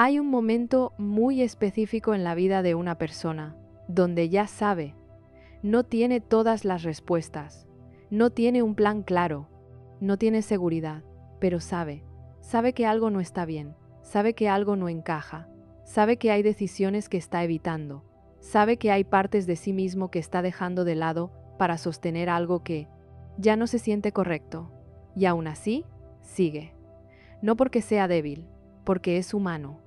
Hay un momento muy específico en la vida de una persona, donde ya sabe, no tiene todas las respuestas, no tiene un plan claro, no tiene seguridad, pero sabe que algo no está bien, sabe que algo no encaja, sabe que hay decisiones que está evitando, sabe que hay partes de sí mismo que está dejando de lado para sostener algo que ya no se siente correcto, y aún así, sigue. No porque sea débil, porque es humano,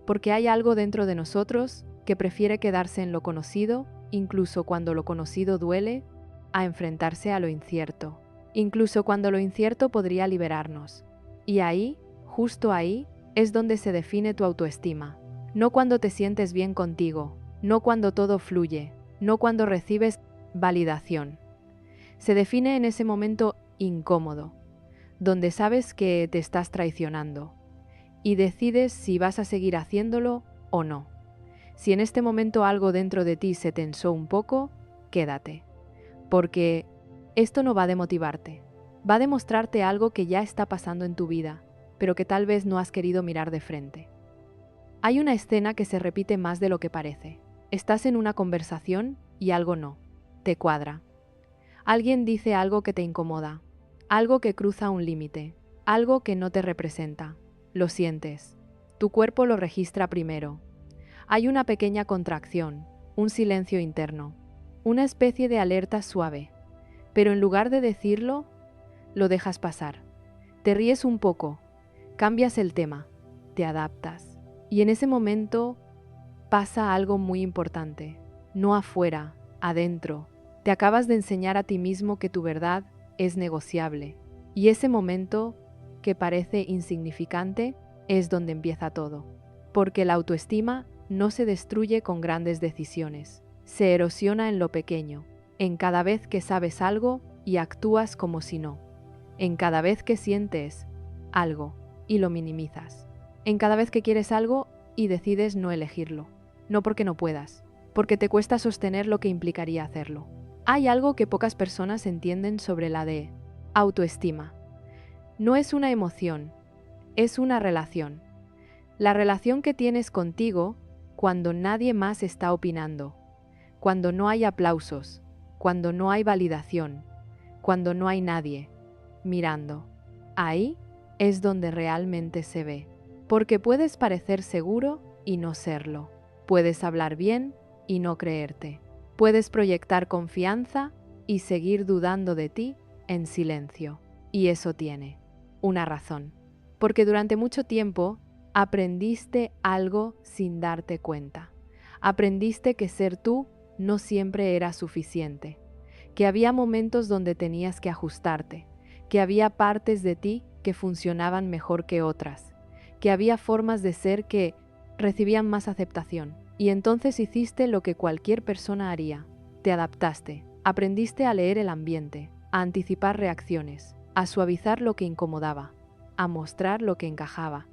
porque hay algo dentro de nosotros que prefiere quedarse en lo conocido, incluso cuando lo conocido duele, a enfrentarse a lo incierto, incluso cuando lo incierto podría liberarnos. Y ahí, justo ahí, es donde se define tu autoestima. No cuando te sientes bien contigo, no cuando todo fluye, no cuando recibes validación. Se define en ese momento incómodo, donde sabes que te estás traicionando y decides si vas a seguir haciéndolo o no. Si en este momento algo dentro de ti se tensó un poco, quédate, porque esto no va a demotivarte, va a demostrarte algo que ya está pasando en tu vida, pero que tal vez no has querido mirar de frente. Hay una escena que se repite más de lo que parece. Estás en una conversación y algo no te cuadra. Alguien dice algo que te incomoda, algo que cruza un límite, algo que no te representa. Lo sientes. Tu cuerpo lo registra primero. Hay una pequeña contracción, un silencio interno, una especie de alerta suave. Pero en lugar de decirlo, lo dejas pasar. Te ríes un poco, cambias el tema, te adaptas. Y en ese momento pasa algo muy importante. No afuera, adentro. Te acabas de enseñar a ti mismo que tu verdad es negociable. Y ese momento, que parece insignificante, es donde empieza todo. Porque la autoestima no se destruye con grandes decisiones. Se erosiona en lo pequeño, en cada vez que sabes algo y actúas como si no. En cada vez que sientes algo y lo minimizas. En cada vez que quieres algo y decides no elegirlo. No porque no puedas, porque te cuesta sostener lo que implicaría hacerlo. Hay algo que pocas personas entienden sobre la de autoestima. No es una emoción, es una relación. La relación que tienes contigo cuando nadie más está opinando, cuando no hay aplausos, cuando no hay validación, cuando no hay nadie mirando. Ahí es donde realmente se ve. Porque puedes parecer seguro y no serlo. Puedes hablar bien y no creerte. Puedes proyectar confianza y seguir dudando de ti en silencio. Y eso tiene una razón. Porque durante mucho tiempo aprendiste algo sin darte cuenta. Aprendiste que ser tú no siempre era suficiente. Que había momentos donde tenías que ajustarte. Que había partes de ti que funcionaban mejor que otras. Que había formas de ser que recibían más aceptación. Y entonces hiciste lo que cualquier persona haría. Te adaptaste, aprendiste a leer el ambiente, a anticipar reacciones, a suavizar lo que incomodaba, a mostrar lo que encajaba.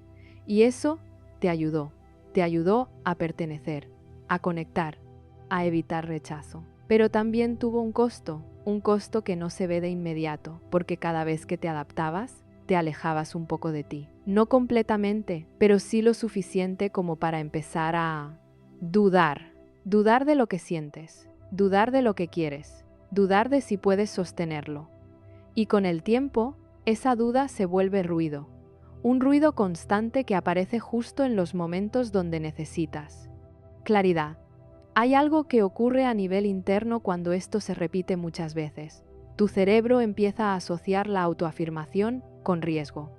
Y eso te ayudó a pertenecer, a conectar, a evitar rechazo. Pero también tuvo un costo que no se ve de inmediato, porque cada vez que te adaptabas, te alejabas un poco de ti. No completamente, pero sí lo suficiente como para empezar a dudar. Dudar de lo que sientes, dudar de lo que quieres, dudar de si puedes sostenerlo. Y con el tiempo, esa duda se vuelve ruido. Un ruido constante que aparece justo en los momentos donde necesitas claridad. Hay algo que ocurre a nivel interno cuando esto se repite muchas veces. Tu cerebro empieza a asociar la autoafirmación con riesgo.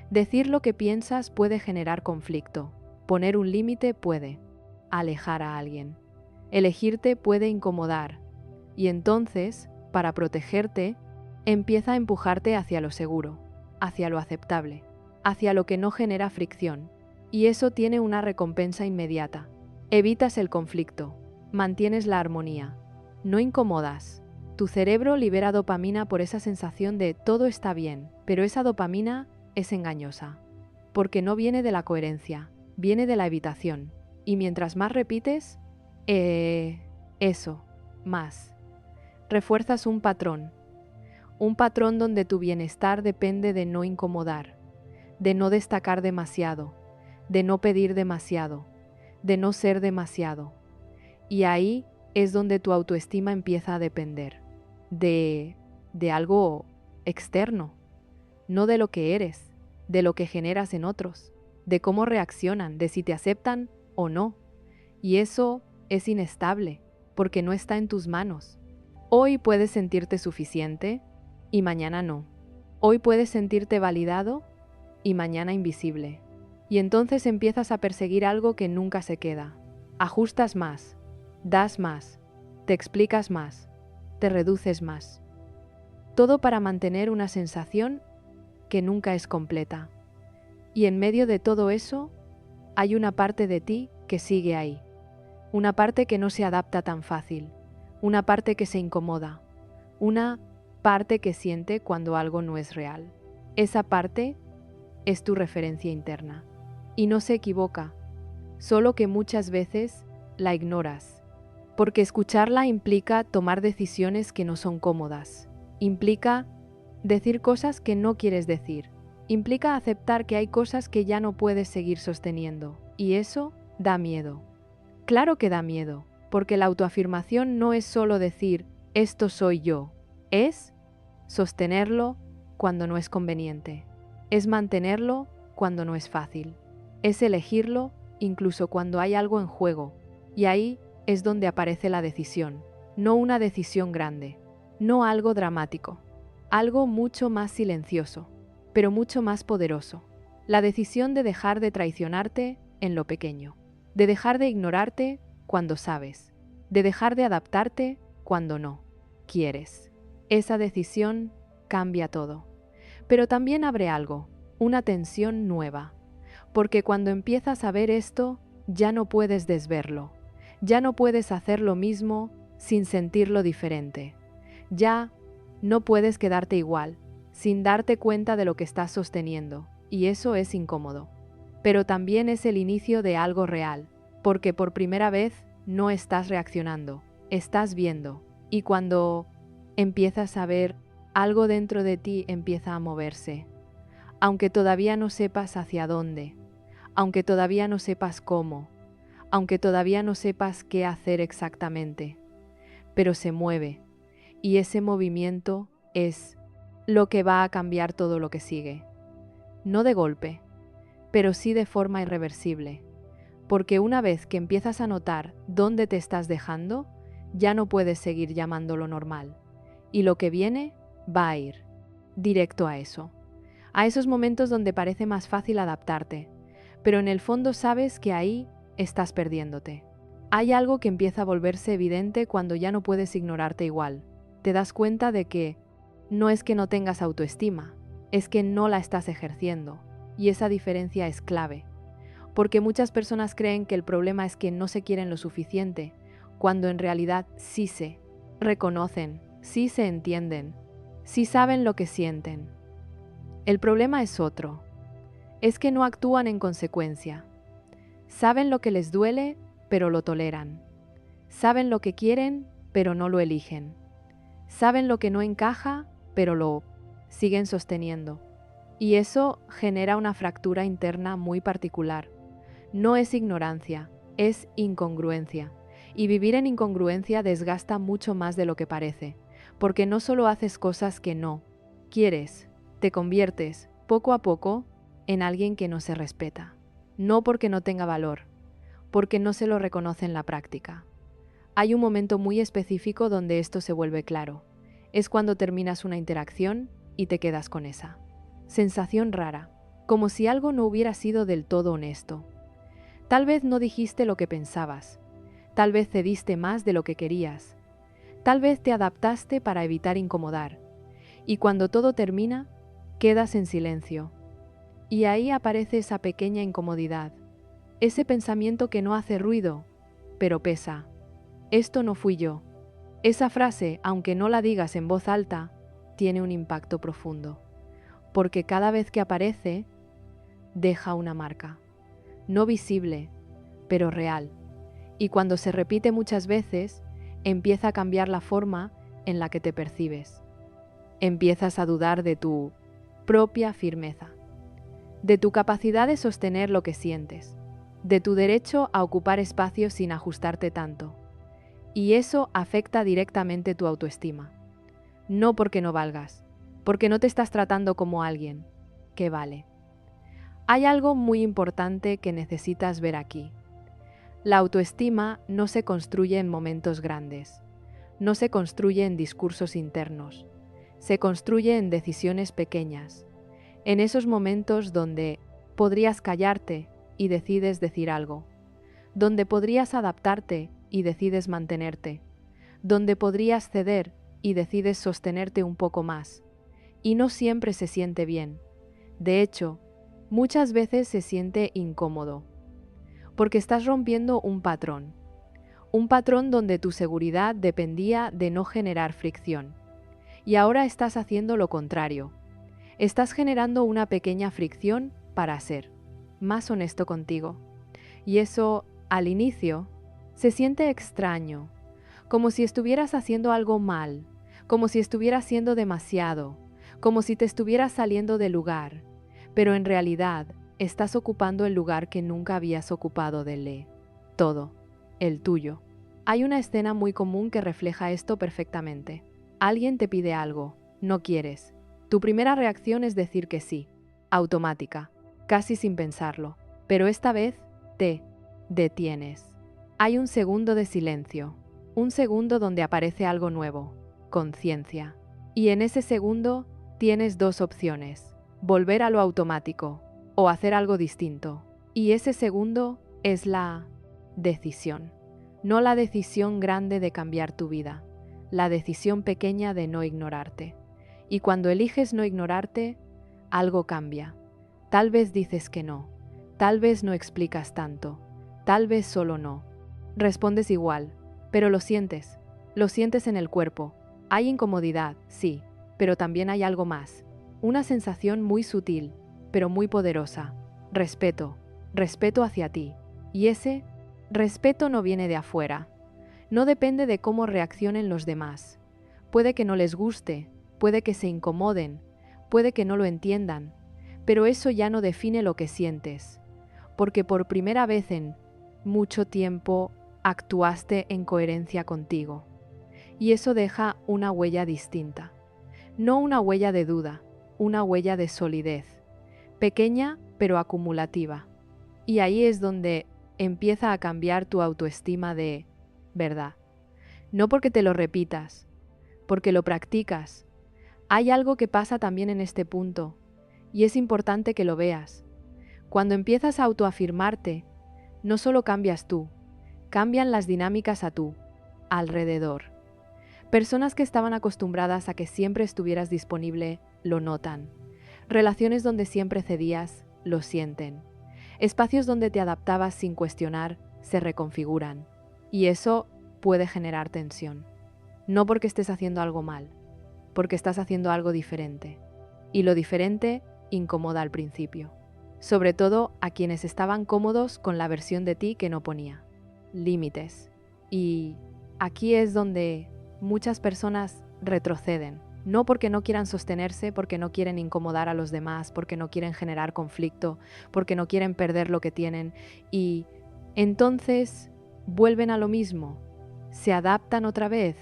Decir lo que piensas puede generar conflicto. Poner un límite puede alejar a alguien. Elegirte puede incomodar. Y entonces, para protegerte, empieza a empujarte hacia lo seguro, hacia lo aceptable, hacia lo que no genera fricción. Y eso tiene una recompensa inmediata. Evitas el conflicto, mantienes la armonía, no incomodas. Tu cerebro libera dopamina por esa sensación de todo está bien, pero esa dopamina es engañosa, porque no viene de la coherencia, viene de la evitación. Y mientras más repites, eso, más, refuerzas un patrón donde tu bienestar depende de no incomodar, de no destacar demasiado, de no pedir demasiado, de no ser demasiado. Y ahí es donde tu autoestima empieza a depender de algo externo, no de lo que eres, de lo que generas en otros, de cómo reaccionan, de si te aceptan o no. Y eso es inestable, porque no está en tus manos. Hoy puedes sentirte suficiente y mañana no. Hoy puedes sentirte validado y mañana invisible. Y entonces empiezas a perseguir algo que nunca se queda. Ajustas más, das más, te explicas más, te reduces más. Todo para mantener una sensación que nunca es completa. Y en medio de todo eso, hay una parte de ti que sigue ahí. Una parte que no se adapta tan fácil. Una parte que se incomoda. Una parte que siente cuando algo no es real. Esa parte es tu referencia interna. Y no se equivoca, solo que muchas veces la ignoras. Porque escucharla implica tomar decisiones que no son cómodas. Implica decir cosas que no quieres decir. Implica aceptar que hay cosas que ya no puedes seguir sosteniendo. Y eso da miedo. Claro que da miedo, porque la autoafirmación no es solo decir, esto soy yo. Es sostenerlo cuando no es conveniente. Es mantenerlo cuando no es fácil. Es elegirlo incluso cuando hay algo en juego. Y ahí es donde aparece la decisión. No una decisión grande, no algo dramático. Algo mucho más silencioso, pero mucho más poderoso. La decisión de dejar de traicionarte en lo pequeño. De dejar de ignorarte cuando sabes. De dejar de adaptarte cuando no quieres. Esa decisión cambia todo. Pero también abre algo, una tensión nueva. Porque cuando empiezas a ver esto, ya no puedes desverlo. Ya no puedes hacer lo mismo sin sentirlo diferente. Ya no puedes quedarte igual, sin darte cuenta de lo que estás sosteniendo. Y eso es incómodo. Pero también es el inicio de algo real, porque por primera vez no estás reaccionando, estás viendo. Y cuando empiezas a ver, algo dentro de ti empieza a moverse. Aunque todavía no sepas hacia dónde, aunque todavía no sepas cómo, aunque todavía no sepas qué hacer exactamente, pero se mueve, y ese movimiento es lo que va a cambiar todo lo que sigue. No de golpe, pero sí de forma irreversible, porque una vez que empiezas a notar dónde te estás dejando, ya no puedes seguir llamándolo normal, y lo que viene va a ir directo a eso, a esos momentos donde parece más fácil adaptarte, pero en el fondo sabes que ahí estás perdiéndote. Hay algo que empieza a volverse evidente cuando ya no puedes ignorarte igual. Te das cuenta de que no es que no tengas autoestima, es que no la estás ejerciendo, y esa diferencia es clave. Porque muchas personas creen que el problema es que no se quieren lo suficiente, cuando en realidad sí se reconocen, sí se entienden, sí saben lo que sienten. El problema es otro. Es que no actúan en consecuencia. Saben lo que les duele, pero lo toleran. Saben lo que quieren, pero no lo eligen. Saben lo que no encaja, pero lo siguen sosteniendo. Y eso genera una fractura interna muy particular. No es ignorancia, es incongruencia. Y vivir en incongruencia desgasta mucho más de lo que parece, porque no solo haces cosas que no quieres, te conviertes, poco a poco, en alguien que no se respeta. No porque no tenga valor, porque no se lo reconoce en la práctica. Hay un momento muy específico donde esto se vuelve claro. Es cuando terminas una interacción y te quedas con esa sensación rara, como si algo no hubiera sido del todo honesto. Tal vez no dijiste lo que pensabas, tal vez cediste más de lo que querías, tal vez te adaptaste para evitar incomodar, y cuando todo termina, quedas en silencio. Y ahí aparece esa pequeña incomodidad, ese pensamiento que no hace ruido, pero pesa. Esto no fui yo. Esa frase, aunque no la digas en voz alta, tiene un impacto profundo, porque cada vez que aparece, deja una marca. No visible, pero real. Y cuando se repite muchas veces, empieza a cambiar la forma en la que te percibes. Empiezas a dudar de tu propia firmeza. de tu capacidad de sostener lo que sientes, de tu derecho a ocupar espacio sin ajustarte tanto. Y eso afecta directamente tu autoestima. No porque no valgas, porque no te estás tratando como alguien que vale. Hay algo muy importante que necesitas ver aquí. La autoestima no se construye en momentos grandes, no se construye en discursos internos, se construye en decisiones pequeñas, en esos momentos donde podrías callarte y decides decir algo, donde podrías adaptarte y decides mantenerte, donde podrías ceder y decides sostenerte un poco más. Y no siempre se siente bien. De hecho, muchas veces se siente incómodo, porque estás rompiendo un patrón donde tu seguridad dependía de no generar fricción. Y ahora estás haciendo lo contrario. Estás generando una pequeña fricción para ser más honesto contigo. Y eso, al inicio, se siente extraño, como si estuvieras haciendo algo mal, como si estuvieras siendo demasiado, como si te estuvieras saliendo del lugar, pero en realidad estás ocupando el lugar que nunca habías ocupado del todo, el tuyo. Hay una escena muy común que refleja esto perfectamente. Alguien te pide algo, no quieres. Tu primera reacción es decir que sí, automática, casi sin pensarlo, pero esta vez te detienes. Hay un segundo de silencio, un segundo donde aparece algo nuevo, conciencia. Y en ese segundo tienes dos opciones, volver a lo automático o hacer algo distinto. Y ese segundo es la decisión. No la decisión grande de cambiar tu vida, la decisión pequeña de no ignorarte. Y cuando eliges no ignorarte, algo cambia. Tal vez dices que no, tal vez no explicas tanto, tal vez solo no. Respondes igual, pero lo sientes en el cuerpo. Hay incomodidad, sí, pero también hay algo más. Una sensación muy sutil, pero muy poderosa. Respeto, respeto hacia ti. Y ese respeto no viene de afuera. No depende de cómo reaccionen los demás. Puede que no les guste, puede que se incomoden, puede que no lo entiendan, pero eso ya no define lo que sientes, porque por primera vez en mucho tiempo actuaste en coherencia contigo. Y eso deja una huella distinta. No una huella de duda, una huella de solidez. Pequeña, pero acumulativa. Y ahí es donde empieza a cambiar tu autoestima de verdad. No porque te lo repitas, porque lo practicas. Hay algo que pasa también en este punto, y es importante que lo veas. Cuando empiezas a autoafirmarte, no solo cambias tú, cambian las dinámicas a tu alrededor. Personas que estaban acostumbradas a que siempre estuvieras disponible, lo notan. Relaciones donde siempre cedías, lo sienten. Espacios donde te adaptabas sin cuestionar, se reconfiguran. Y eso puede generar tensión. No porque estés haciendo algo mal, porque estás haciendo algo diferente. Y lo diferente incomoda al principio. Sobre todo a quienes estaban cómodos con la versión de ti que no ponía límites. Y aquí es donde muchas personas retroceden. No porque no quieran sostenerse, porque no quieren incomodar a los demás, porque no quieren generar conflicto, porque no quieren perder lo que tienen. Y entonces vuelven a lo mismo. Se adaptan otra vez,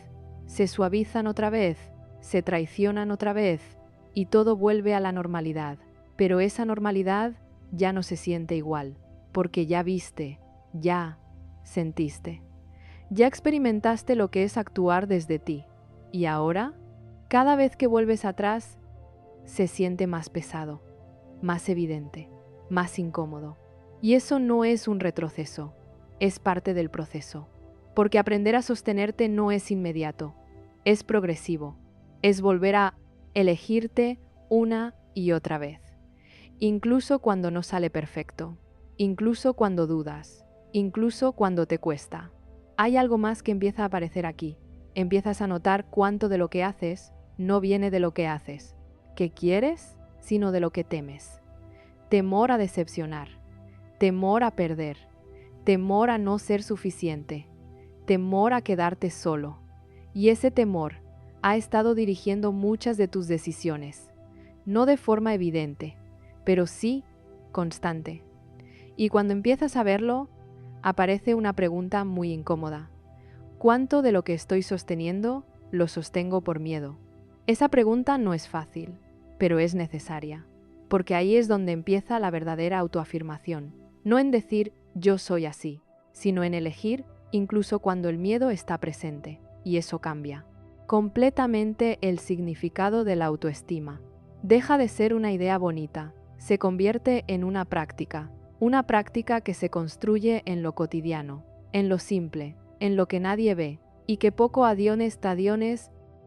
se suavizan otra vez, se traicionan otra vez y todo vuelve a la normalidad. Pero esa normalidad ya no se siente igual, porque ya viste, ya sentiste. Ya experimentaste lo que es actuar desde ti. Y ahora, cada vez que vuelves atrás, se siente más pesado, más evidente, más incómodo. Y eso no es un retroceso, es parte del proceso. Porque aprender a sostenerte no es inmediato, es progresivo, es volver a elegirte una y otra vez. Incluso cuando no sale perfecto, incluso cuando dudas, incluso cuando te cuesta. Hay algo más que empieza a aparecer aquí. Empiezas a notar cuánto de lo que haces no viene de lo que haces, que quieres, sino de lo que temes. Temor a decepcionar, temor a perder, temor a no ser suficiente, temor a quedarte solo. Y ese temor ha estado dirigiendo muchas de tus decisiones, no de forma evidente, pero sí constante. Y cuando empiezas a verlo, aparece una pregunta muy incómoda. ¿Cuánto de lo que estoy sosteniendo lo sostengo por miedo? Esa pregunta no es fácil, pero es necesaria, porque ahí es donde empieza la verdadera autoafirmación. No en decir yo soy así, sino en elegir incluso cuando el miedo está presente, y eso cambia completamente el significado de la autoestima. Deja de ser una idea bonita, se convierte en una práctica que se construye en lo cotidiano, en lo simple, en lo que nadie ve, y que poco a diones,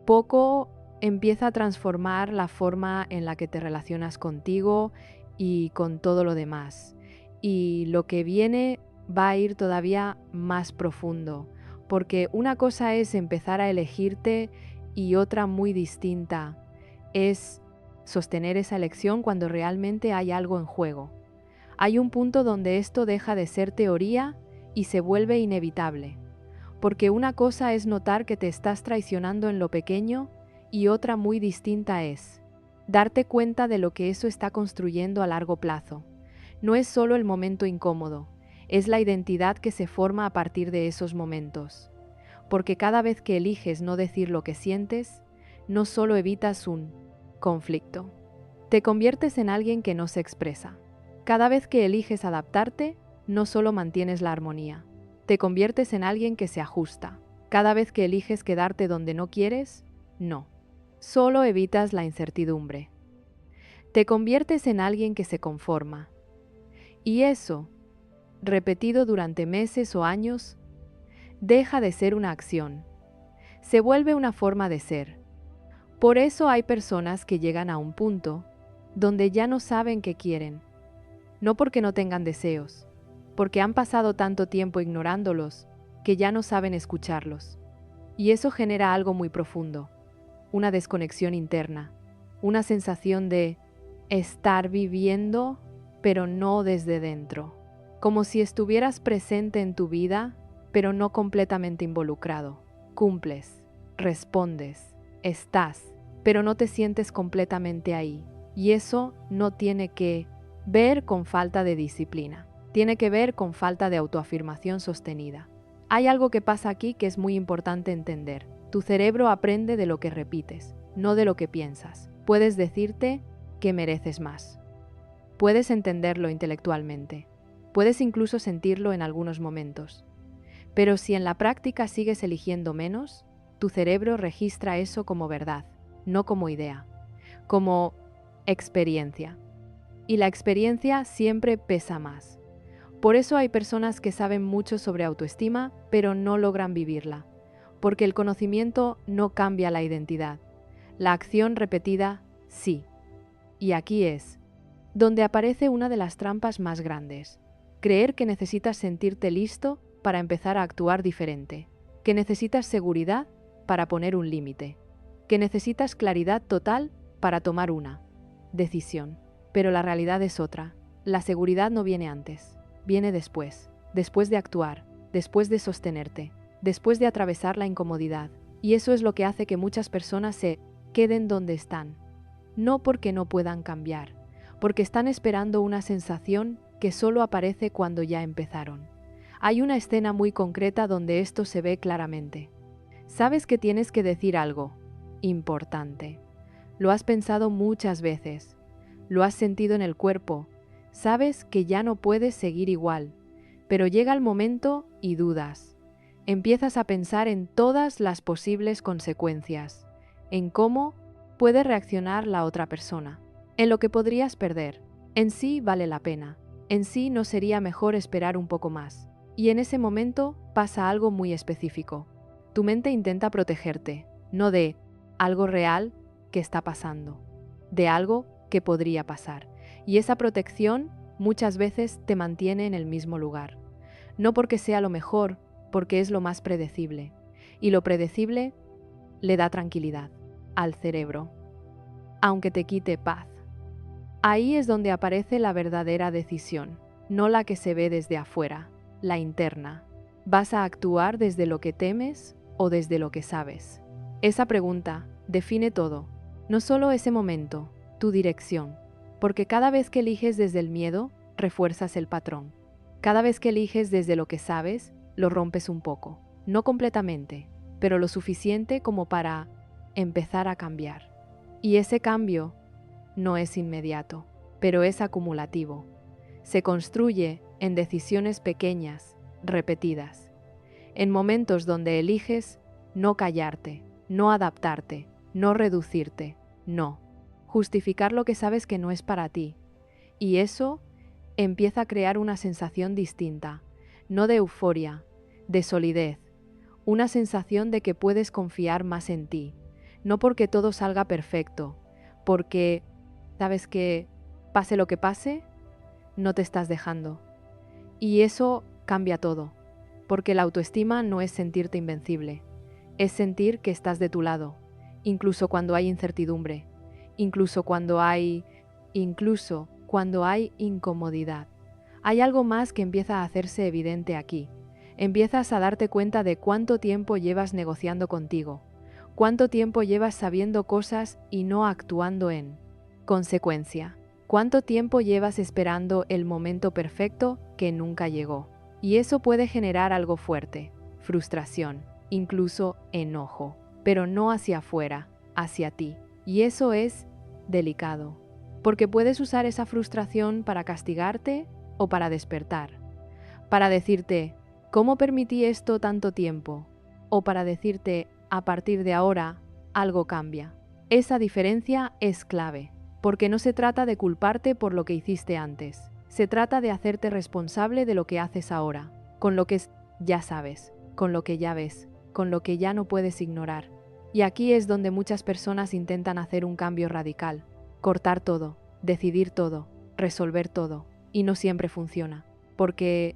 poco empieza a transformar la forma en la que te relacionas contigo y con todo lo demás. Y lo que viene va a ir todavía más profundo, porque una cosa es empezar a elegirte y otra muy distinta es sostener esa elección cuando realmente hay algo en juego. Hay un punto donde esto deja de ser teoría y se vuelve inevitable, porque una cosa es notar que te estás traicionando en lo pequeño y otra muy distinta es darte cuenta de lo que eso está construyendo a largo plazo. No es solo el momento incómodo, es la identidad que se forma a partir de esos momentos. Porque cada vez que eliges no decir lo que sientes, no solo evitas un conflicto, te conviertes en alguien que no se expresa. Cada vez que eliges adaptarte, no solo mantienes la armonía, te conviertes en alguien que se ajusta. Cada vez que eliges quedarte donde no quieres, no. Solo evitas la incertidumbre. Te conviertes en alguien que se conforma. Y eso, repetido durante meses o años, deja de ser una acción. Se vuelve una forma de ser. Por eso hay personas que llegan a un punto donde ya no saben qué quieren. No porque no tengan deseos, porque han pasado tanto tiempo ignorándolos que ya no saben escucharlos. Y eso genera algo muy profundo, una desconexión interna, una sensación de estar viviendo, pero no desde dentro. Como si estuvieras presente en tu vida, pero no completamente involucrado. Cumples, respondes, estás, pero no te sientes completamente ahí. Y eso no tiene que ver con falta de disciplina. Tiene que ver con falta de autoafirmación sostenida. Hay algo que pasa aquí que es muy importante entender. Tu cerebro aprende de lo que repites, no de lo que piensas. Puedes decirte que mereces más. Puedes entenderlo intelectualmente. Puedes incluso sentirlo en algunos momentos. Pero si en la práctica sigues eligiendo menos, tu cerebro registra eso como verdad, no como idea, como experiencia. Y la experiencia siempre pesa más. Por eso hay personas que saben mucho sobre autoestima, pero no logran vivirla, porque el conocimiento no cambia la identidad. La acción repetida, sí. Y aquí es donde aparece una de las trampas más grandes. Creer que necesitas sentirte listo para empezar a actuar diferente, que necesitas seguridad para poner un límite, que necesitas claridad total para tomar una decisión. Pero la realidad es otra. La seguridad no viene antes, viene después de actuar, después de sostenerte, después de atravesar la incomodidad. Y eso es lo que hace que muchas personas se queden donde están. No porque no puedan cambiar, porque están esperando una sensación que solo aparece cuando ya empezaron. Hay una escena muy concreta donde esto se ve claramente. Sabes que tienes que decir algo importante. Lo has pensado muchas veces. Lo has sentido en el cuerpo. Sabes que ya no puedes seguir igual. Pero llega el momento y dudas. Empiezas a pensar en todas las posibles consecuencias, en cómo puede reaccionar la otra persona, en lo que podrías perder. En sí vale la pena. En sí no sería mejor esperar un poco más. Y en ese momento pasa algo muy específico. Tu mente intenta protegerte, no de algo real que está pasando, de algo que podría pasar. Y esa protección muchas veces te mantiene en el mismo lugar. No porque sea lo mejor, porque es lo más predecible. Y lo predecible le da tranquilidad al cerebro, aunque te quite paz. Ahí es donde aparece la verdadera decisión, no la que se ve desde afuera, la interna. ¿Vas a actuar desde lo que temes o desde lo que sabes? Esa pregunta define todo, no solo ese momento, tu dirección. Porque cada vez que eliges desde el miedo, refuerzas el patrón. Cada vez que eliges desde lo que sabes, lo rompes un poco. No completamente, pero lo suficiente como para empezar a cambiar. Y ese cambio no es inmediato, pero es acumulativo. Se construye en decisiones pequeñas, repetidas. En momentos donde eliges no callarte, no adaptarte, no reducirte, no. Justificar lo que sabes que no es para ti. Y eso empieza a crear una sensación distinta, no de euforia, de solidez, una sensación de que puedes confiar más en ti, no porque todo salga perfecto, porque sabes que pase lo que pase, no te estás dejando. Y eso cambia todo, porque la autoestima no es sentirte invencible, es sentir que estás de tu lado, incluso cuando hay incertidumbre, incluso cuando hay incomodidad. Hay algo más que empieza a hacerse evidente aquí. Empiezas a darte cuenta de cuánto tiempo llevas negociando contigo, cuánto tiempo llevas sabiendo cosas y no actuando en consecuencia, cuánto tiempo llevas esperando el momento perfecto que nunca llegó. Y eso puede generar algo fuerte, frustración, incluso enojo, pero no hacia afuera, hacia ti. Y eso es delicado, porque puedes usar esa frustración para castigarte o para despertar, para decirte, ¿cómo permití esto tanto tiempo? O para decirte, a partir de ahora, algo cambia. Esa diferencia es clave, porque no se trata de culparte por lo que hiciste antes, se trata de hacerte responsable de lo que haces ahora, con lo que ya sabes, con lo que ya ves, con lo que ya no puedes ignorar. Y aquí es donde muchas personas intentan hacer un cambio radical, cortar todo, decidir todo, resolver todo, y no siempre funciona, porque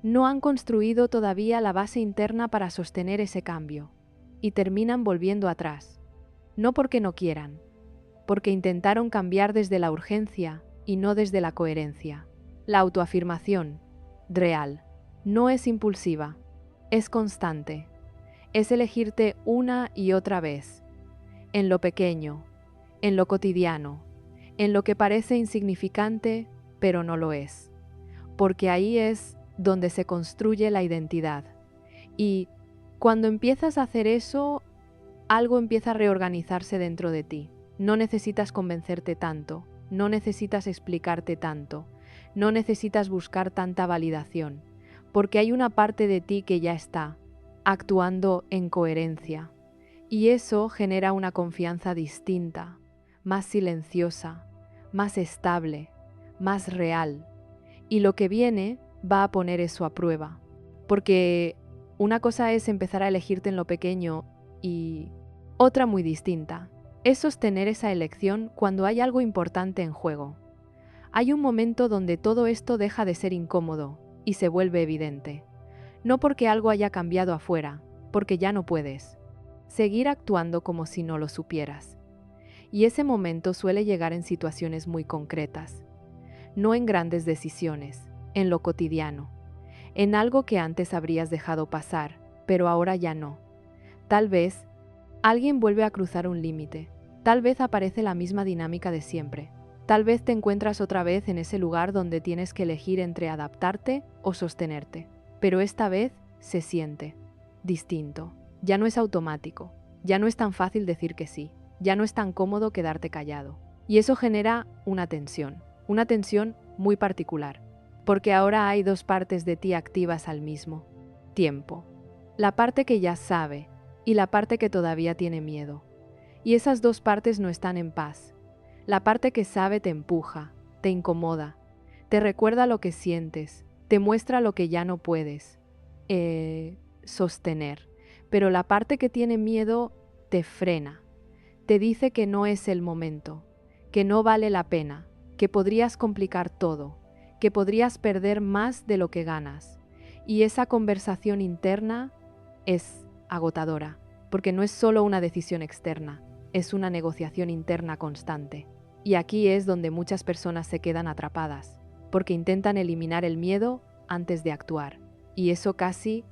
no han construido todavía la base interna para sostener ese cambio, y terminan volviendo atrás. No porque no quieran, porque intentaron cambiar desde la urgencia y no desde la coherencia. La autoafirmación, real, no es impulsiva, es constante. Es elegirte una y otra vez, en lo pequeño, en lo cotidiano, en lo que parece insignificante, pero no lo es. Porque ahí es donde se construye la identidad. Y cuando empiezas a hacer eso, algo empieza a reorganizarse dentro de ti. No necesitas convencerte tanto, no necesitas explicarte tanto, no necesitas buscar tanta validación, porque hay una parte de ti que ya está actuando en coherencia. Y eso genera una confianza distinta, más silenciosa, más estable, más real. Y lo que viene va a poner eso a prueba. Porque una cosa es empezar a elegirte en lo pequeño y otra muy distinta es sostener esa elección cuando hay algo importante en juego. Hay un momento donde todo esto deja de ser incómodo y se vuelve evidente. No porque algo haya cambiado afuera, porque ya no puedes seguir actuando como si no lo supieras. Y ese momento suele llegar en situaciones muy concretas, no en grandes decisiones, en lo cotidiano, en algo que antes habrías dejado pasar, pero ahora ya no. Tal vez alguien vuelve a cruzar un límite, tal vez aparece la misma dinámica de siempre, tal vez te encuentras otra vez en ese lugar donde tienes que elegir entre adaptarte o sostenerte, pero esta vez se siente distinto. Ya no es automático, ya no es tan fácil decir que sí, ya no es tan cómodo quedarte callado. Y eso genera una tensión muy particular, porque ahora hay dos partes de ti activas al mismo tiempo. La parte que ya sabe y la parte que todavía tiene miedo. Y esas dos partes no están en paz. La parte que sabe te empuja, te incomoda, te recuerda lo que sientes, te muestra lo que ya no puedes sostener. Pero la parte que tiene miedo te frena, te dice que no es el momento, que no vale la pena, que podrías complicar todo, que podrías perder más de lo que ganas. Y esa conversación interna es agotadora, porque no es solo una decisión externa, es una negociación interna constante. Y aquí es donde muchas personas se quedan atrapadas, porque intentan eliminar el miedo antes de actuar. Y eso casi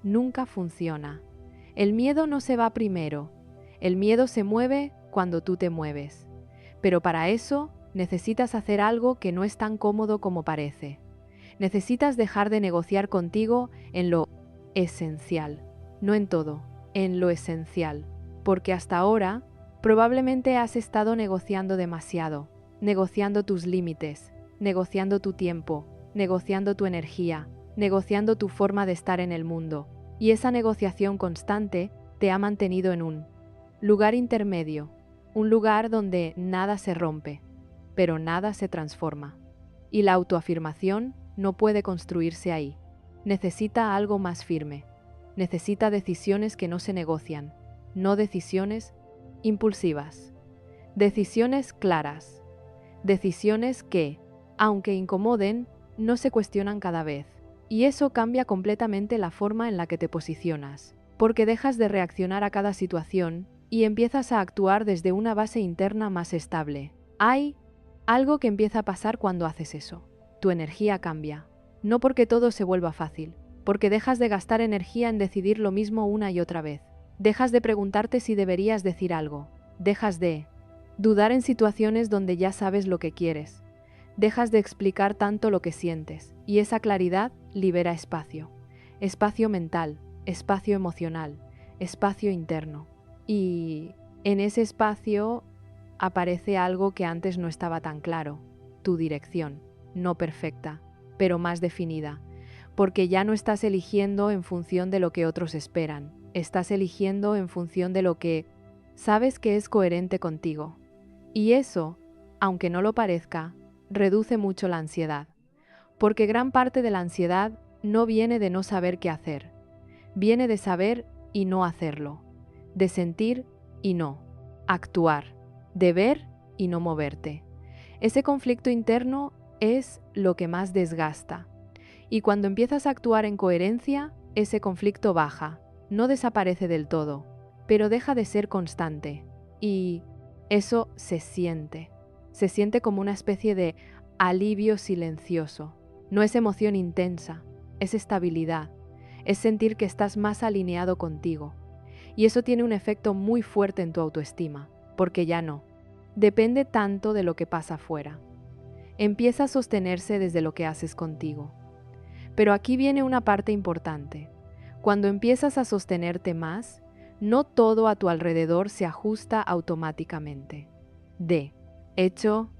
nunca funciona. El miedo no se va primero, el miedo se mueve cuando tú te mueves. Pero para eso Necesitas hacer algo que no es tan cómodo como parece. Necesitas dejar de negociar contigo en lo esencial, no en todo, en lo esencial, porque hasta ahora probablemente has estado negociando demasiado, negociando tus límites, negociando tu tiempo, negociando tu energía, negociando tu forma de estar en el mundo, y esa negociación constante te ha mantenido en un lugar intermedio, un lugar donde nada se rompe, pero nada se transforma. Y la autoafirmación no puede construirse ahí. Necesita algo más firme. Necesita decisiones que no se negocian, no decisiones impulsivas. Decisiones claras. Decisiones que, aunque incomoden, no se cuestionan cada vez. Y eso cambia completamente la forma en la que te posicionas, porque dejas de reaccionar a cada situación y empiezas a actuar desde una base interna más estable. Hay algo que empieza a pasar cuando haces eso. Tu energía cambia. No porque todo se vuelva fácil, porque dejas de gastar energía en decidir lo mismo una y otra vez. Dejas de preguntarte si deberías decir algo. Dejas de dudar en situaciones donde ya sabes lo que quieres. Dejas de explicar tanto lo que sientes. Y esa claridad libera espacio. Espacio mental, espacio emocional, espacio interno. Y en ese espacio aparece algo que antes no estaba tan claro, tu dirección, no perfecta, pero más definida, porque ya no estás eligiendo en función de lo que otros esperan, estás eligiendo en función de lo que sabes que es coherente contigo. Y eso, aunque no lo parezca, reduce mucho la ansiedad, porque gran parte de la ansiedad no viene de no saber qué hacer, viene de saber y no hacerlo, de sentir y no actuar, de ver y no moverte. Ese conflicto interno es lo que más desgasta. Y cuando empiezas a actuar en coherencia, ese conflicto baja, no desaparece del todo, pero deja de ser constante. Y eso se siente. Se siente como una especie de alivio silencioso. No es emoción intensa, es estabilidad. Es sentir que estás más alineado contigo. Y eso tiene un efecto muy fuerte en tu autoestima, porque ya no depende tanto de lo que pasa afuera. Empieza a sostenerse desde lo que haces contigo. Pero aquí viene una parte importante. Cuando empiezas a sostenerte más, no todo a tu alrededor se ajusta automáticamente. De hecho,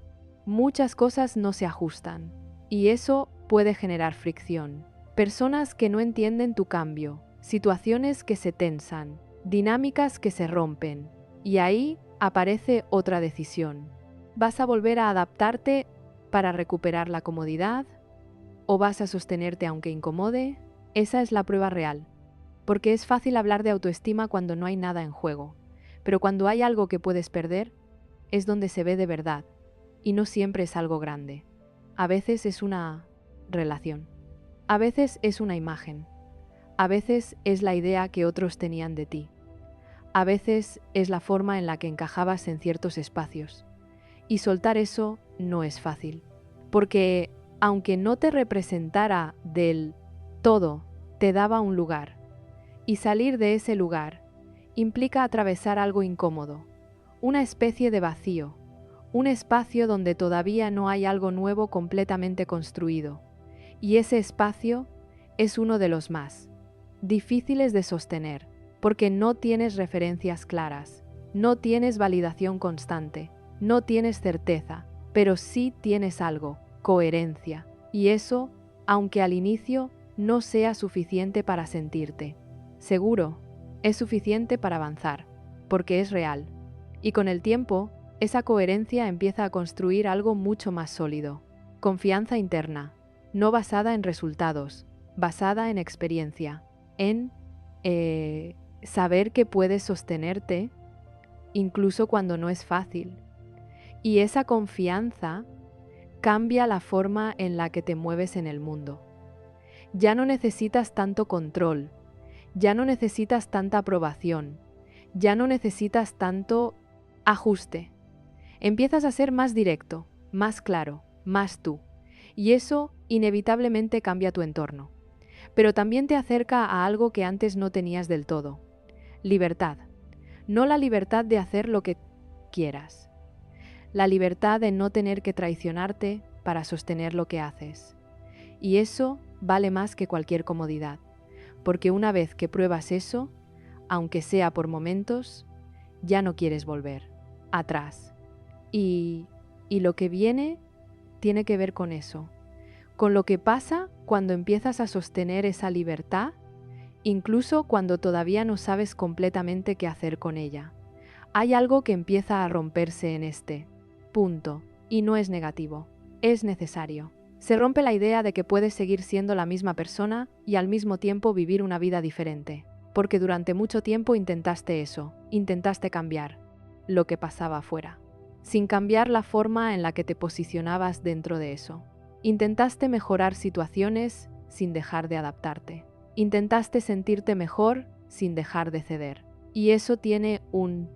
muchas cosas no se ajustan, y eso puede generar fricción. Personas que no entienden tu cambio, situaciones que se tensan, dinámicas que se rompen, y ahí aparece otra decisión. ¿Vas a volver a adaptarte para recuperar la comodidad? ¿O vas a sostenerte aunque incomode? Esa es la prueba real, porque es fácil hablar de autoestima cuando no hay nada en juego, pero cuando hay algo que puedes perder, es donde se ve de verdad, y no siempre es algo grande. A veces es una relación, a veces es una imagen, a veces es la idea que otros tenían de ti. A veces es la forma en la que encajabas en ciertos espacios. Y soltar eso no es fácil. Porque, aunque no te representara del todo, te daba un lugar. Y salir de ese lugar implica atravesar algo incómodo, una especie de vacío, un espacio donde todavía no hay algo nuevo completamente construido. Y ese espacio es uno de los más difíciles de sostener, porque no tienes referencias claras, no tienes validación constante, no tienes certeza, pero sí tienes algo, coherencia. Y eso, aunque al inicio no sea suficiente para sentirte seguro, es suficiente para avanzar, porque es real. Y con el tiempo, esa coherencia empieza a construir algo mucho más sólido. Confianza interna, no basada en resultados, basada en experiencia, en saber que puedes sostenerte incluso cuando no es fácil. Y esa confianza cambia la forma en la que te mueves en el mundo. Ya no necesitas tanto control, ya no necesitas tanta aprobación, ya no necesitas tanto ajuste. Empiezas a ser más directo, más claro, más tú. Y eso inevitablemente cambia tu entorno. Pero también te acerca a algo que antes no tenías del todo. Libertad. No la libertad de hacer lo que quieras. la libertad de no tener que traicionarte para sostener lo que haces. Y eso vale más que cualquier comodidad, porque una vez que pruebas eso, aunque sea por momentos, ya no quieres volver atrás. Y lo que viene tiene que ver con eso, con lo que pasa cuando empiezas a sostener esa libertad, incluso cuando todavía no sabes completamente qué hacer con ella. Hay algo que empieza a romperse en este punto, y no es negativo, es necesario. Se rompe la idea de que puedes seguir siendo la misma persona y al mismo tiempo vivir una vida diferente, porque durante mucho tiempo intentaste eso, intentaste cambiar lo que pasaba afuera, sin cambiar la forma en la que te posicionabas dentro de eso. Intentaste mejorar situaciones sin dejar de adaptarte. Intentaste sentirte mejor sin dejar de ceder. Y eso tiene un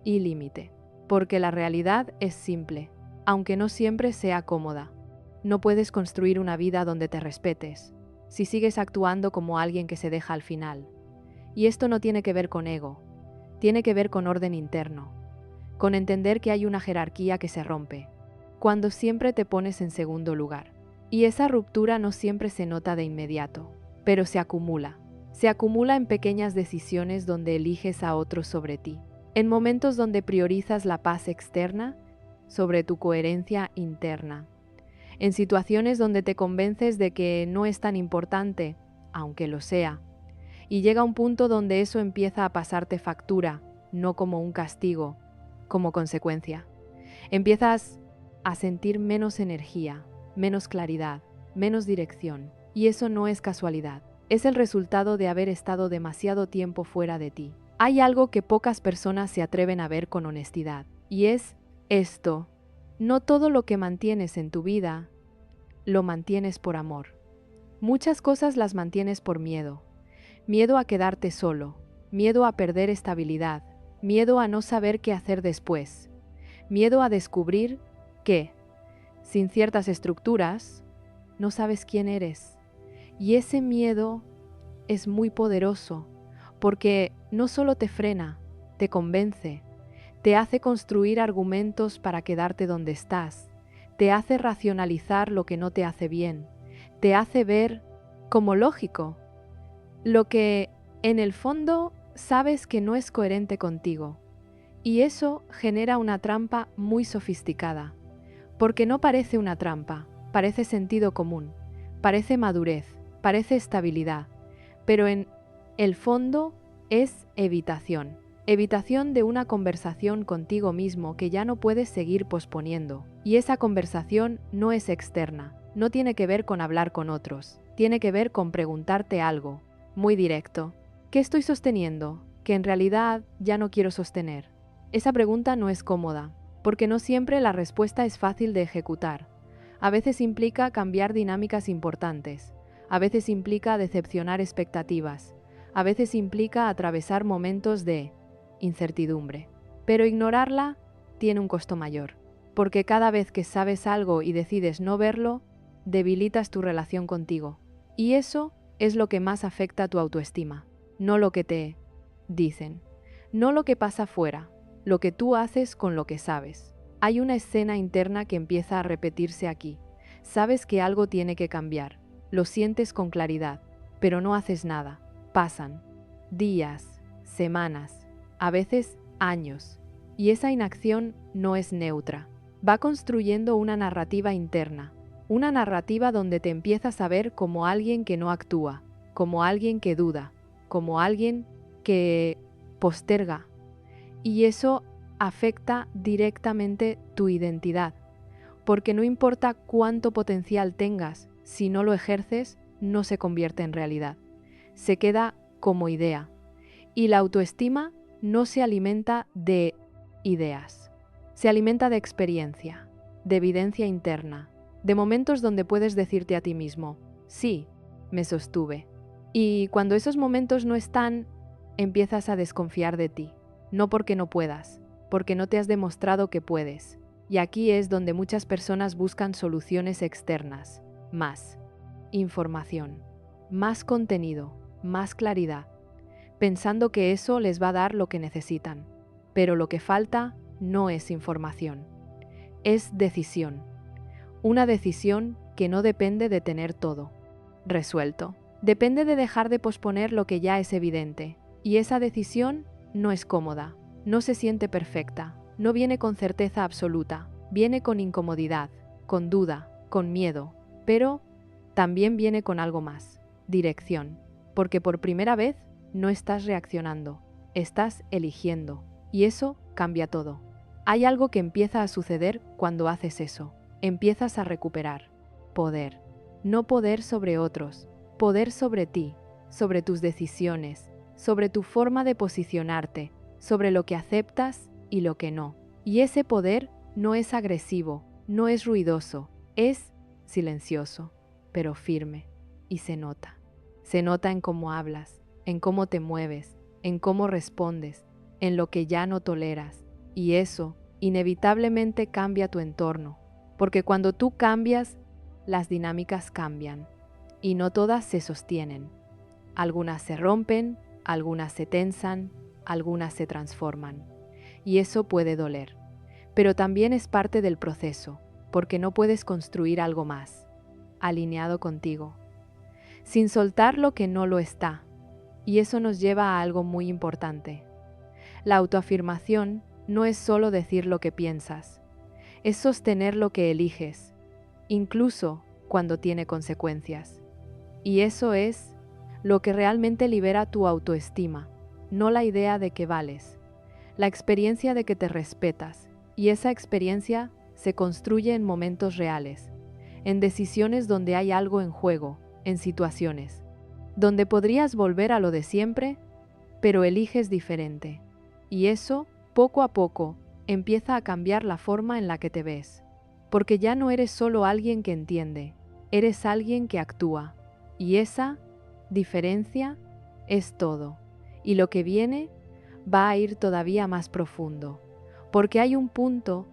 límite, porque la realidad es simple, aunque no siempre sea cómoda. No puedes construir una vida donde te respetes, si sigues actuando como alguien que se deja al final. Y esto no tiene que ver con ego, tiene que ver con orden interno, con entender que hay una jerarquía que se rompe, cuando siempre te pones en segundo lugar. Y esa ruptura no siempre se nota de inmediato, pero se acumula. Se acumula en pequeñas decisiones donde eliges a otros sobre ti, en momentos donde priorizas la paz externa sobre tu coherencia interna, en situaciones donde te convences de que no es tan importante, aunque lo sea, y llega un punto donde eso empieza a pasarte factura, no como un castigo, como consecuencia. Empiezas a sentir menos energía, menos claridad, menos dirección, y eso no es casualidad. Es el resultado de haber estado demasiado tiempo fuera de ti. Hay algo que pocas personas se atreven a ver con honestidad, y es esto. No todo lo que mantienes en tu vida, lo mantienes por amor. Muchas cosas las mantienes por miedo. Miedo a quedarte solo, miedo a perder estabilidad, miedo a no saber qué hacer después, miedo a descubrir que, sin ciertas estructuras, no sabes quién eres. Y ese miedo es muy poderoso, porque no solo te frena, te convence, te hace construir argumentos para quedarte donde estás, te hace racionalizar lo que no te hace bien, te hace ver como lógico lo que en el fondo sabes que no es coherente contigo. Y eso genera una trampa muy sofisticada, porque no parece una trampa, parece sentido común, parece madurez, parece estabilidad, pero en el fondo es evitación. Evitación de una conversación contigo mismo que ya no puedes seguir posponiendo. Y esa conversación no es externa, no tiene que ver con hablar con otros, tiene que ver con preguntarte algo, muy directo. ¿Qué estoy sosteniendo? Que en realidad ya no quiero sostener. Esa pregunta no es cómoda, porque no siempre la respuesta es fácil de ejecutar. A veces implica cambiar dinámicas importantes, a veces implica decepcionar expectativas, a veces implica atravesar momentos de incertidumbre. Pero ignorarla tiene un costo mayor, porque cada vez que sabes algo y decides no verlo, debilitas tu relación contigo. Y eso es lo que más afecta a tu autoestima, no lo que te dicen, no lo que pasa fuera, lo que tú haces con lo que sabes. Hay una escena interna que empieza a repetirse aquí. Sabes que algo tiene que cambiar, lo sientes con claridad, pero no haces nada. Pasan días, semanas, a veces años, y esa inacción no es neutra. Va construyendo una narrativa interna, una narrativa donde te empiezas a ver como alguien que no actúa, como alguien que duda, como alguien que posterga. Y eso afecta directamente tu identidad, porque no importa cuánto potencial tengas, si no lo ejerces, no se convierte en realidad. Se queda como idea. Y la autoestima no se alimenta de ideas, se alimenta de experiencia, de evidencia interna, de momentos donde puedes decirte a ti mismo, sí, me sostuve. Y cuando esos momentos no están, empiezas a desconfiar de ti, no porque no puedas, porque no te has demostrado que puedes. Y aquí es donde muchas personas buscan soluciones externas, más información, más contenido, más claridad, pensando que eso les va a dar lo que necesitan. Pero lo que falta no es información. es decisión. Una decisión que no depende de tener todo resuelto. Depende de dejar de posponer lo que ya es evidente. Y esa decisión no es cómoda, no se siente perfecta, no viene con certeza absoluta, viene con incomodidad, con duda, con miedo, pero también viene con algo más, dirección. Porque por primera vez no estás reaccionando, estás eligiendo. Y eso cambia todo. Hay algo que empieza a suceder cuando haces eso. Empiezas a recuperar poder. No poder sobre otros, poder sobre ti, sobre tus decisiones, sobre tu forma de posicionarte, sobre lo que aceptas y lo que no. Y ese poder no es agresivo, no es ruidoso, es silencioso, pero firme. Y se nota. Se nota en cómo hablas, en cómo te mueves, en cómo respondes, en lo que ya no toleras. Y eso inevitablemente cambia tu entorno, porque cuando tú cambias, las dinámicas cambian, y no todas se sostienen. Algunas se rompen, algunas se tensan, algunas se transforman. Y eso puede doler. Pero también es parte del proceso, porque no puedes construir algo más, alineado contigo, sin soltar lo que no lo está. Y eso nos lleva a algo muy importante. La autoafirmación no es solo decir lo que piensas, es sostener lo que eliges, incluso cuando tiene consecuencias. Y eso es lo que realmente libera tu autoestima, no la idea de que vales, la experiencia de que te respetas, y esa experiencia se construye en momentos reales, en decisiones donde hay algo en juego, en situaciones, donde podrías volver a lo de siempre, pero eliges diferente. Y eso, poco a poco, empieza a cambiar la forma en la que te ves. Porque ya no eres solo alguien que entiende, eres alguien que actúa. Y esa diferencia es todo. Y lo que viene va a ir todavía más profundo. Porque hay un punto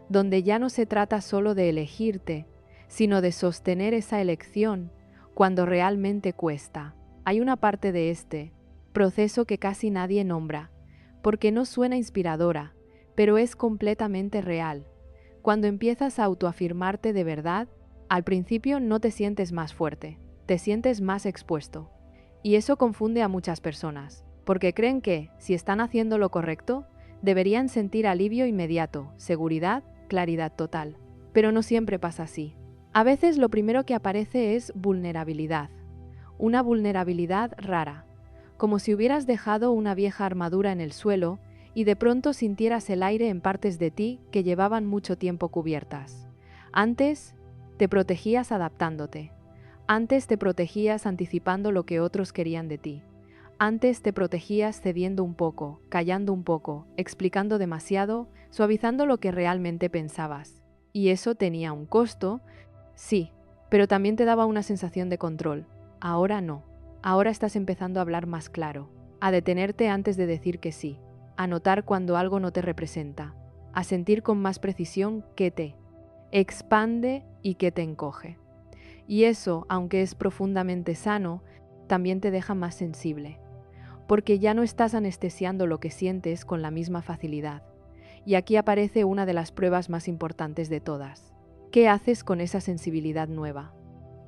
donde ya no se trata solo de elegirte, sino de sostener esa elección cuando realmente cuesta. Hay una parte de este proceso que casi nadie nombra, porque no suena inspiradora, pero es completamente real. Cuando empiezas a autoafirmarte de verdad, al principio no te sientes más fuerte, te sientes más expuesto. Y eso confunde a muchas personas, porque creen que, si están haciendo lo correcto, deberían sentir alivio inmediato, seguridad, claridad total. Pero no siempre pasa así. A veces lo primero que aparece es vulnerabilidad. Una vulnerabilidad rara, como si hubieras dejado una vieja armadura en el suelo y de pronto sintieras el aire en partes de ti que llevaban mucho tiempo cubiertas. Antes te protegías adaptándote. Antes te protegías anticipando lo que otros querían de ti. Antes te protegías cediendo un poco, callando un poco, explicando demasiado, suavizando lo que realmente pensabas. Y eso tenía un costo, sí, pero también te daba una sensación de control. Ahora no. Ahora estás empezando a hablar más claro, a detenerte antes de decir que sí, a notar cuando algo no te representa, a sentir con más precisión qué te expande y qué te encoge. Y eso, aunque es profundamente sano, también te deja más sensible, porque ya no estás anestesiando lo que sientes con la misma facilidad. Y aquí aparece una de las pruebas más importantes de todas. ¿Qué haces con esa sensibilidad nueva?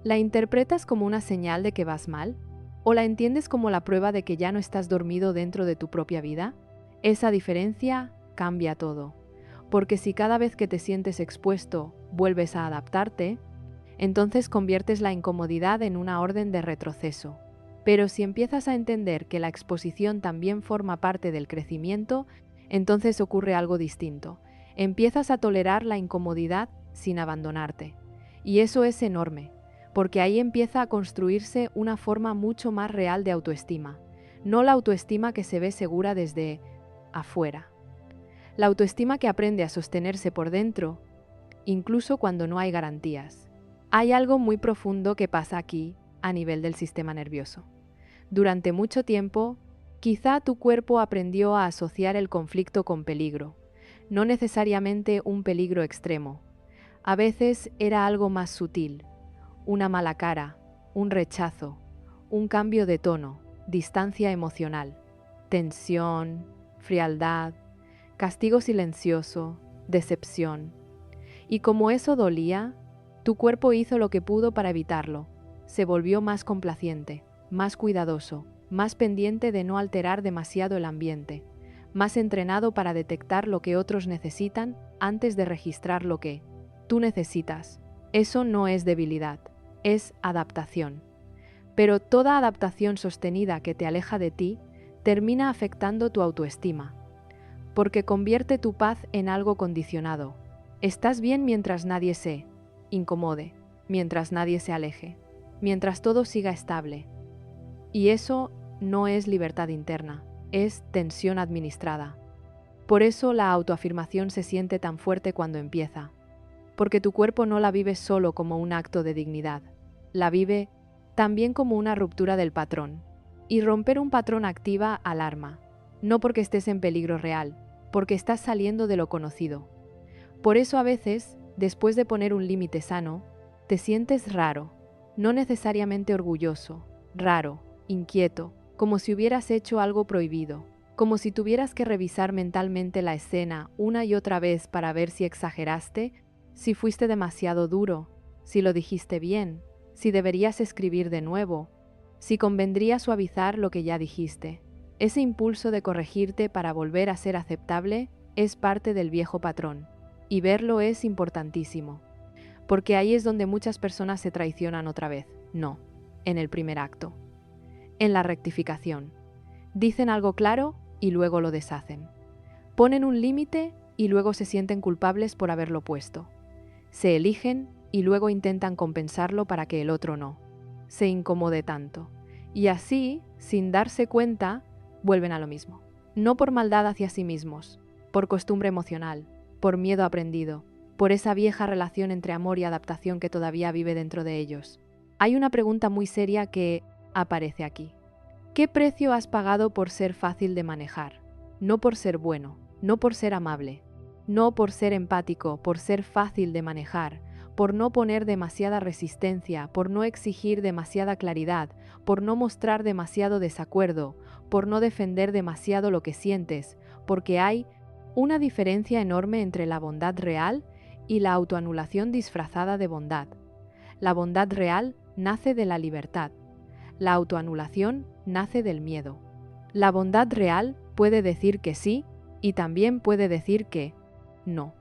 ¿La interpretas como una señal de que vas mal? ¿O la entiendes como la prueba de que ya no estás dormido dentro de tu propia vida? Esa diferencia cambia todo, porque si cada vez que te sientes expuesto vuelves a adaptarte, entonces conviertes la incomodidad en una orden de retroceso. Pero si empiezas a entender que la exposición también forma parte del crecimiento, entonces ocurre algo distinto. Empiezas a tolerar la incomodidad sin abandonarte. Y eso es enorme, porque ahí empieza a construirse una forma mucho más real de autoestima. No la autoestima que se ve segura desde afuera. La autoestima que aprende a sostenerse por dentro, incluso cuando no hay garantías. Hay algo muy profundo que pasa aquí a nivel del sistema nervioso. Durante mucho tiempo, quizá tu cuerpo aprendió a asociar el conflicto con peligro, no necesariamente un peligro extremo. A veces era algo más sutil, una mala cara, un rechazo, un cambio de tono, distancia emocional, tensión, frialdad, castigo silencioso, decepción. Y como eso dolía, tu cuerpo hizo lo que pudo para evitarlo. Se volvió más complaciente, más cuidadoso, más pendiente de no alterar demasiado el ambiente, más entrenado para detectar lo que otros necesitan antes de registrar lo que tú necesitas. Eso no es debilidad, es adaptación. Pero toda adaptación sostenida que te aleja de ti termina afectando tu autoestima, porque convierte tu paz en algo condicionado. Estás bien mientras nadie se incomode, mientras nadie se aleje, mientras todo siga estable. Y eso no es libertad interna, es tensión administrada. Por eso la autoafirmación se siente tan fuerte cuando empieza, porque tu cuerpo no la vive solo como un acto de dignidad, la vive también como una ruptura del patrón. Y romper un patrón activa alarma, no porque estés en peligro real, porque estás saliendo de lo conocido. Por eso a veces, después de poner un límite sano, te sientes raro, no necesariamente orgulloso, raro, inquieto, como si hubieras hecho algo prohibido, como si tuvieras que revisar mentalmente la escena una y otra vez para ver si exageraste, si fuiste demasiado duro, si lo dijiste bien, si deberías escribir de nuevo, si convendría suavizar lo que ya dijiste. Ese impulso de corregirte para volver a ser aceptable es parte del viejo patrón, y verlo es importantísimo, porque ahí es donde muchas personas se traicionan otra vez, no, en el primer acto, en la rectificación. Dicen algo claro y luego lo deshacen. Ponen un límite y luego se sienten culpables por haberlo puesto. Se eligen y luego intentan compensarlo para que el otro no se incomode tanto. Y así, sin darse cuenta, vuelven a lo mismo. No por maldad hacia sí mismos, por costumbre emocional, por miedo aprendido, por esa vieja relación entre amor y adaptación que todavía vive dentro de ellos. Hay una pregunta muy seria que aparece aquí. ¿Qué precio has pagado por ser fácil de manejar? No por ser bueno, no por ser amable, no por ser empático, por ser fácil de manejar, por no poner demasiada resistencia, por no exigir demasiada claridad, por no mostrar demasiado desacuerdo, por no defender demasiado lo que sientes, porque hay una diferencia enorme entre la bondad real y la autoanulación disfrazada de bondad. La bondad real nace de la libertad. La autoanulación nace del miedo. La bondad real puede decir que sí y también puede decir que no.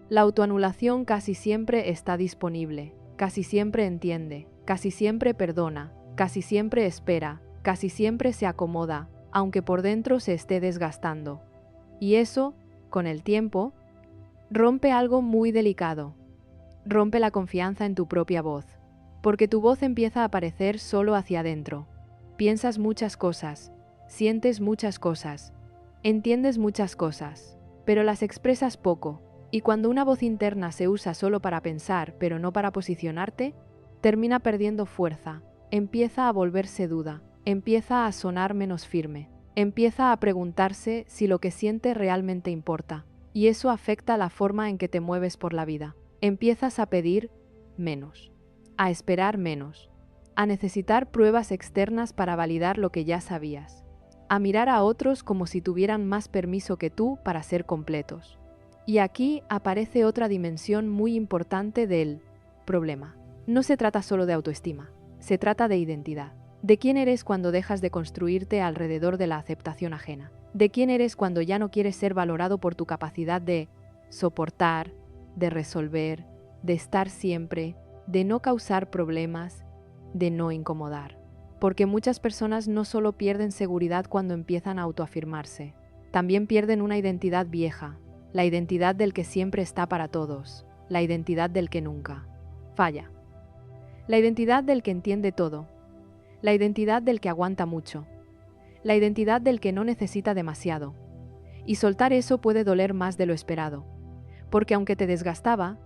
La autoanulación casi siempre está disponible, casi siempre entiende, casi siempre perdona, casi siempre espera, casi siempre se acomoda, aunque por dentro se esté desgastando. Y eso, con el tiempo, rompe algo muy delicado. Rompe la confianza en tu propia voz, porque tu voz empieza a aparecer solo hacia adentro. Piensas muchas cosas, sientes muchas cosas, entiendes muchas cosas, pero las expresas poco. Y cuando una voz interna se usa solo para pensar, pero no para posicionarte, termina perdiendo fuerza, empieza a volverse duda, empieza a sonar menos firme, empieza a preguntarse si lo que siente realmente importa, y eso afecta la forma en que te mueves por la vida. Empiezas a pedir menos, a esperar menos, a necesitar pruebas externas para validar lo que ya sabías, a mirar a otros como si tuvieran más permiso que tú para ser completos. Y aquí aparece otra dimensión muy importante del problema. No se trata solo de autoestima, se trata de identidad. De quién eres cuando dejas de construirte alrededor de la aceptación ajena. De quién eres cuando ya no quieres ser valorado por tu capacidad de soportar, de resolver, de estar siempre, de no causar problemas, de no incomodar. Porque muchas personas no solo pierden seguridad cuando empiezan a autoafirmarse, también pierden una identidad vieja. La identidad del que siempre está para todos, la identidad del que nunca falla, la identidad del que entiende todo, la identidad del que aguanta mucho, la identidad del que no necesita demasiado. Y soltar eso puede doler más de lo esperado, porque aunque te desgastaba,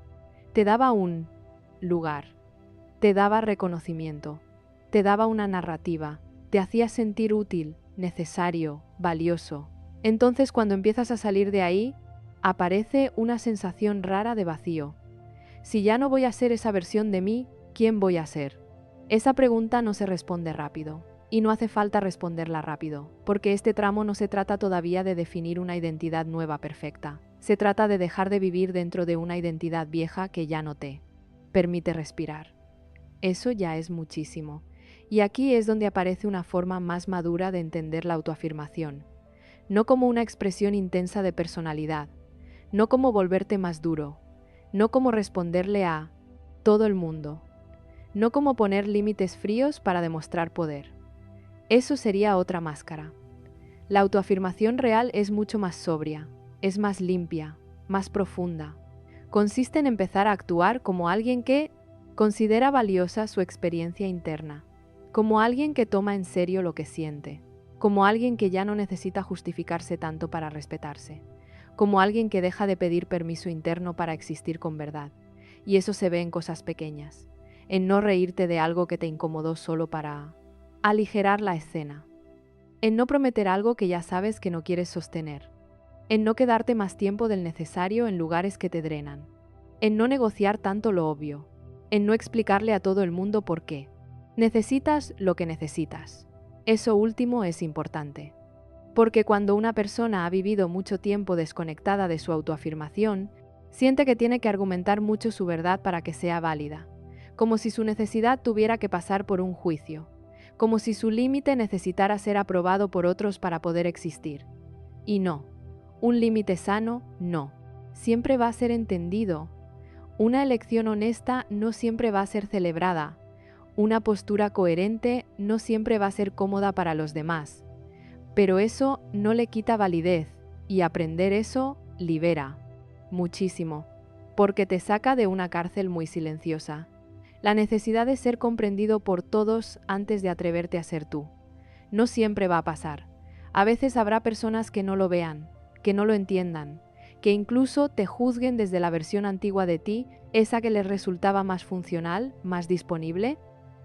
te daba un lugar, te daba reconocimiento, te daba una narrativa, te hacía sentir útil, necesario, valioso. Entonces cuando empiezas a salir de ahí, aparece una sensación rara de vacío. Si ya no voy a ser esa versión de mí, ¿quién voy a ser? Esa pregunta no se responde rápido, y no hace falta responderla rápido, porque este tramo no se trata todavía de definir una identidad nueva perfecta. Se trata de dejar de vivir dentro de una identidad vieja que ya no te permite respirar. Eso ya es muchísimo. Y aquí es donde aparece una forma más madura de entender la autoafirmación. No como una expresión intensa de personalidad, no como volverte más duro, no como responderle a todo el mundo, no como poner límites fríos para demostrar poder. Eso sería otra máscara. La autoafirmación real es mucho más sobria, es más limpia, más profunda. Consiste en empezar a actuar como alguien que considera valiosa su experiencia interna, como alguien que toma en serio lo que siente, como alguien que ya no necesita justificarse tanto para respetarse, como alguien que deja de pedir permiso interno para existir con verdad. Y eso se ve en cosas pequeñas, en no reírte de algo que te incomodó solo para aligerar la escena, en no prometer algo que ya sabes que no quieres sostener, en no quedarte más tiempo del necesario en lugares que te drenan, en no negociar tanto lo obvio, en no explicarle a todo el mundo por qué. Necesitas lo que necesitas. Eso último es importante. Porque cuando una persona ha vivido mucho tiempo desconectada de su autoafirmación, siente que tiene que argumentar mucho su verdad para que sea válida, como si su necesidad tuviera que pasar por un juicio, como si su límite necesitara ser aprobado por otros para poder existir. Y no, un límite sano no, siempre va a ser entendido. Una elección honesta no siempre va a ser celebrada. Una postura coherente no siempre va a ser cómoda para los demás. Pero eso no le quita validez, y aprender eso libera muchísimo, porque te saca de una cárcel muy silenciosa. La necesidad de ser comprendido por todos antes de atreverte a ser tú. No siempre va a pasar. A veces habrá personas que no lo vean, que no lo entiendan, que incluso te juzguen desde la versión antigua de ti, esa que les resultaba más funcional, más disponible,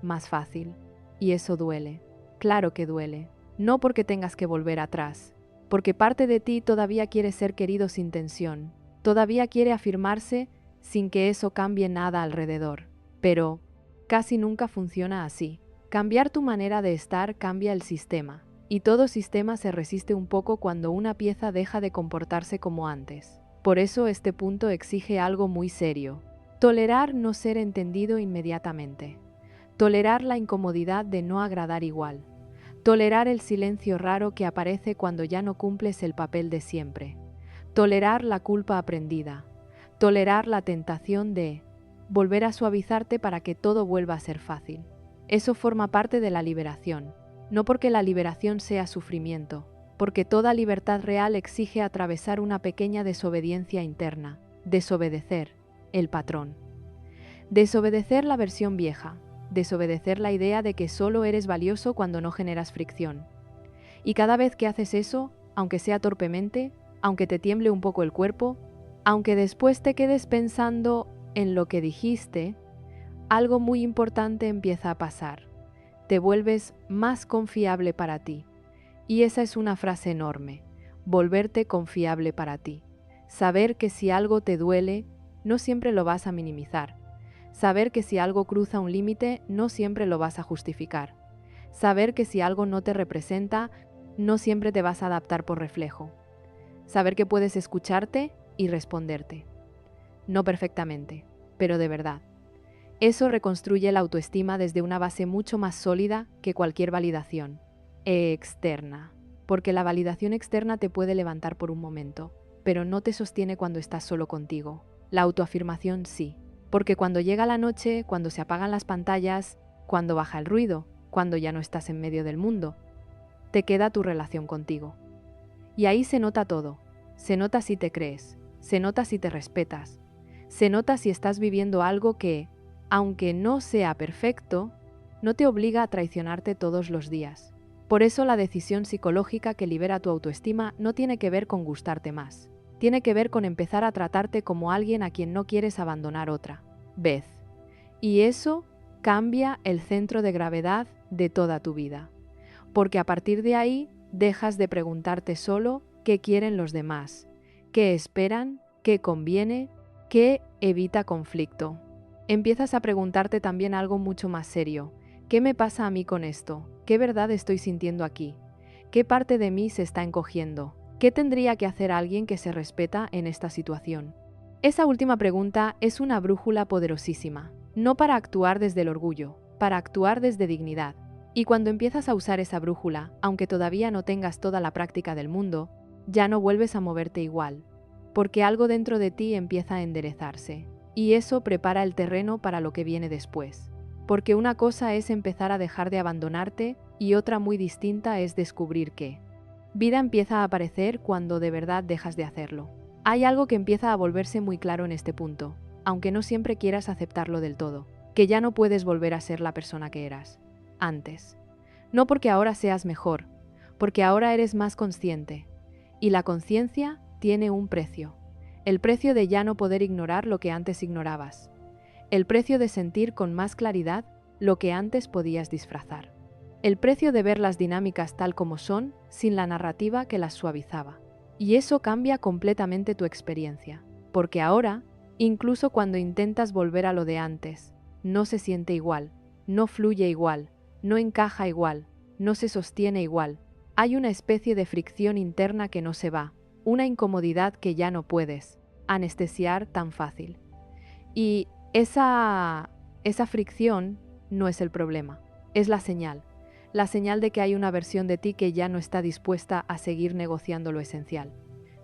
más fácil. Y eso duele. Claro que duele. No porque tengas que volver atrás, porque parte de ti todavía quiere ser querido sin tensión, todavía quiere afirmarse sin que eso cambie nada alrededor. Pero casi nunca funciona así. Cambiar tu manera de estar cambia el sistema, y todo sistema se resiste un poco cuando una pieza deja de comportarse como antes. Por eso este punto exige algo muy serio. Tolerar no ser entendido inmediatamente. Tolerar la incomodidad de no agradar igual. Tolerar el silencio raro que aparece cuando ya no cumples el papel de siempre. Tolerar la culpa aprendida. Tolerar la tentación de volver a suavizarte para que todo vuelva a ser fácil. Eso forma parte de la liberación. No porque la liberación sea sufrimiento, porque toda libertad real exige atravesar una pequeña desobediencia interna. Desobedecer el patrón. Desobedecer la versión vieja. Desobedecer la idea de que solo eres valioso cuando no generas fricción. Y cada vez que haces eso, aunque sea torpemente, aunque te tiemble un poco el cuerpo, aunque después te quedes pensando en lo que dijiste, algo muy importante empieza a pasar. Te vuelves más confiable para ti. Y esa es una frase enorme. Volverte confiable para ti. Saber que si algo te duele, no siempre lo vas a minimizar. Saber que si algo cruza un límite, no siempre lo vas a justificar. Saber que si algo no te representa, no siempre te vas a adaptar por reflejo. Saber que puedes escucharte y responderte. No perfectamente, pero de verdad. Eso reconstruye la autoestima desde una base mucho más sólida que cualquier validación externa. Porque la validación externa te puede levantar por un momento, pero no te sostiene cuando estás solo contigo. La autoafirmación sí. Porque cuando llega la noche, cuando se apagan las pantallas, cuando baja el ruido, cuando ya no estás en medio del mundo, te queda tu relación contigo. Y ahí se nota todo. Se nota si te crees, se nota si te respetas, se nota si estás viviendo algo que, aunque no sea perfecto, no te obliga a traicionarte todos los días. Por eso la decisión psicológica que libera tu autoestima no tiene que ver con gustarte más. Tiene que ver con empezar a tratarte como alguien a quien no quieres abandonar otra vez. Y eso cambia el centro de gravedad de toda tu vida. Porque a partir de ahí dejas de preguntarte solo qué quieren los demás, qué esperan, qué conviene, qué evita conflicto. Empiezas a preguntarte también algo mucho más serio. ¿Qué me pasa a mí con esto? ¿Qué verdad estoy sintiendo aquí? ¿Qué parte de mí se está encogiendo? ¿Qué tendría que hacer alguien que se respeta en esta situación? Esa última pregunta es una brújula poderosísima, no para actuar desde el orgullo, para actuar desde dignidad. Y cuando empiezas a usar esa brújula, aunque todavía no tengas toda la práctica del mundo, ya no vuelves a moverte igual, porque algo dentro de ti empieza a enderezarse, y eso prepara el terreno para lo que viene después. Porque una cosa es empezar a dejar de abandonarte y otra muy distinta es descubrir que vida empieza a aparecer cuando de verdad dejas de hacerlo. Hay algo que empieza a volverse muy claro en este punto, aunque no siempre quieras aceptarlo del todo, que ya no puedes volver a ser la persona que eras antes. No porque ahora seas mejor, porque ahora eres más consciente. Y la conciencia tiene un precio. El precio de ya no poder ignorar lo que antes ignorabas. El precio de sentir con más claridad lo que antes podías disfrazar. El precio de ver las dinámicas tal como son, sin la narrativa que las suavizaba. Y eso cambia completamente tu experiencia, porque ahora, incluso cuando intentas volver a lo de antes, no se siente igual, no fluye igual, no encaja igual, no se sostiene igual. Hay una especie de fricción interna que no se va, una incomodidad que ya no puedes anestesiar tan fácil. Y esa fricción no es el problema, es la señal de que hay una versión de ti que ya no está dispuesta a seguir negociando lo esencial.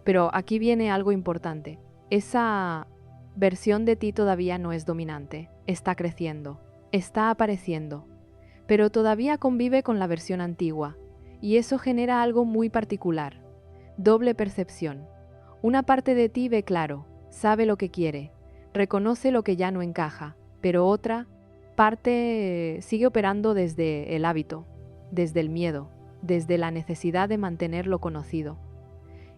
Pero aquí viene algo importante, esa versión de ti todavía no es dominante, está creciendo, está apareciendo, pero todavía convive con la versión antigua, y eso genera algo muy particular, doble percepción. Una parte de ti ve claro, sabe lo que quiere, reconoce lo que ya no encaja, pero otra parte sigue operando desde el hábito, desde el miedo, desde la necesidad de mantener lo conocido.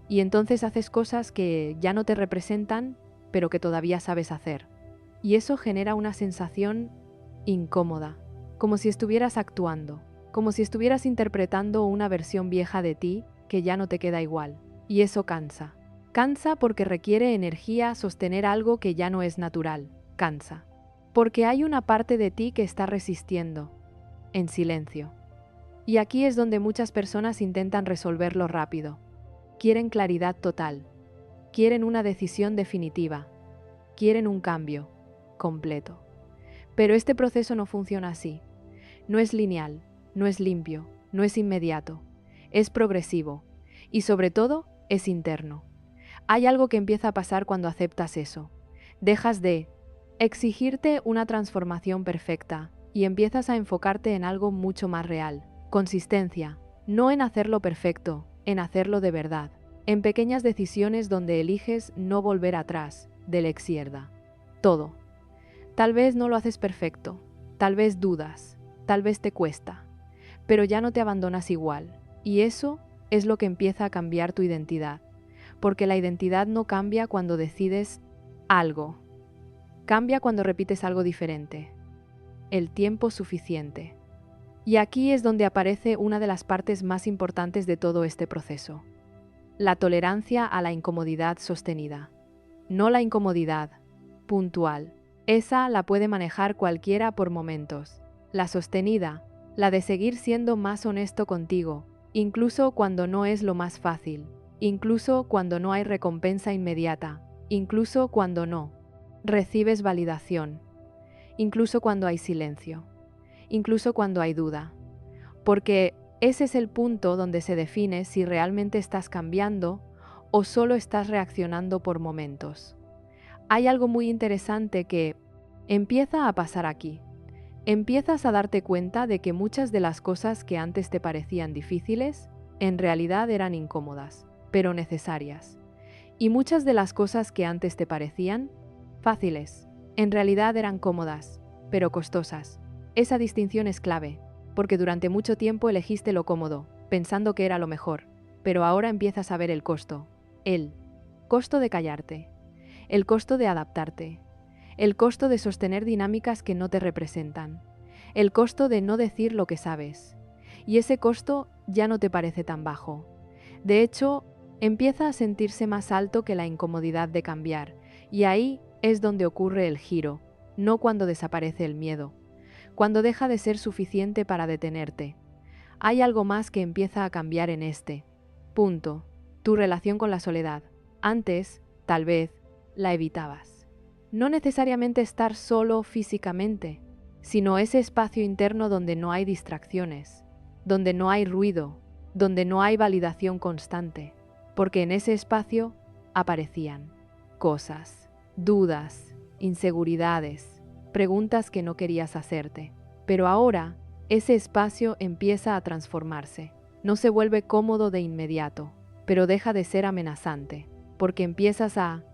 Y entonces haces cosas que ya no te representan, pero que todavía sabes hacer. Y eso genera una sensación incómoda, como si estuvieras actuando, como si estuvieras interpretando una versión vieja de ti que ya no te queda igual. Y eso cansa. Cansa porque requiere energía sostener algo que ya no es natural. Cansa. Porque hay una parte de ti que está resistiendo, en silencio. Y aquí es donde muchas personas intentan resolverlo rápido. Quieren claridad total. Quieren una decisión definitiva. Quieren un cambio completo. Pero este proceso no funciona así. No es lineal, no es limpio, no es inmediato. Es progresivo. Y sobre todo, es interno. Hay algo que empieza a pasar cuando aceptas eso. Dejas de exigirte una transformación perfecta y empiezas a enfocarte en algo mucho más real. Consistencia. No en hacerlo perfecto, en hacerlo de verdad. En pequeñas decisiones donde eliges no volver atrás, de la izquierda. Todo. Tal vez no lo haces perfecto, tal vez dudas, tal vez te cuesta, pero ya no te abandonas igual. Y eso es lo que empieza a cambiar tu identidad. Porque la identidad no cambia cuando decides algo. Cambia cuando repites algo diferente. El tiempo suficiente. Y aquí es donde aparece una de las partes más importantes de todo este proceso. La tolerancia a la incomodidad sostenida. No la incomodidad puntual. Esa la puede manejar cualquiera por momentos. La sostenida, la de seguir siendo más honesto contigo, incluso cuando no es lo más fácil, incluso cuando no hay recompensa inmediata, incluso cuando no recibes validación, incluso cuando hay silencio, incluso cuando hay duda. Porque ese es el punto donde se define si realmente estás cambiando o solo estás reaccionando por momentos. Hay algo muy interesante que empieza a pasar aquí. Empiezas a darte cuenta de que muchas de las cosas que antes te parecían difíciles, en realidad eran incómodas, pero necesarias. Y muchas de las cosas que antes te parecían fáciles, en realidad eran cómodas, pero costosas. Esa distinción es clave, porque durante mucho tiempo elegiste lo cómodo, pensando que era lo mejor, pero ahora empiezas a ver el costo de callarte, el costo de adaptarte, el costo de sostener dinámicas que no te representan, el costo de no decir lo que sabes. Y ese costo ya no te parece tan bajo. De hecho, empieza a sentirse más alto que la incomodidad de cambiar, y ahí es donde ocurre el giro, no cuando desaparece el miedo, cuando deja de ser suficiente para detenerte. Hay algo más que empieza a cambiar en este punto. tu relación con la soledad. Antes, tal vez, la evitabas. No necesariamente estar solo físicamente, sino ese espacio interno donde no hay distracciones, donde no hay ruido, donde no hay validación constante, porque en ese espacio aparecían cosas, dudas, inseguridades, preguntas que no querías hacerte. Pero ahora, ese espacio empieza a transformarse. No se vuelve cómodo de inmediato, pero deja de ser amenazante, porque empiezas a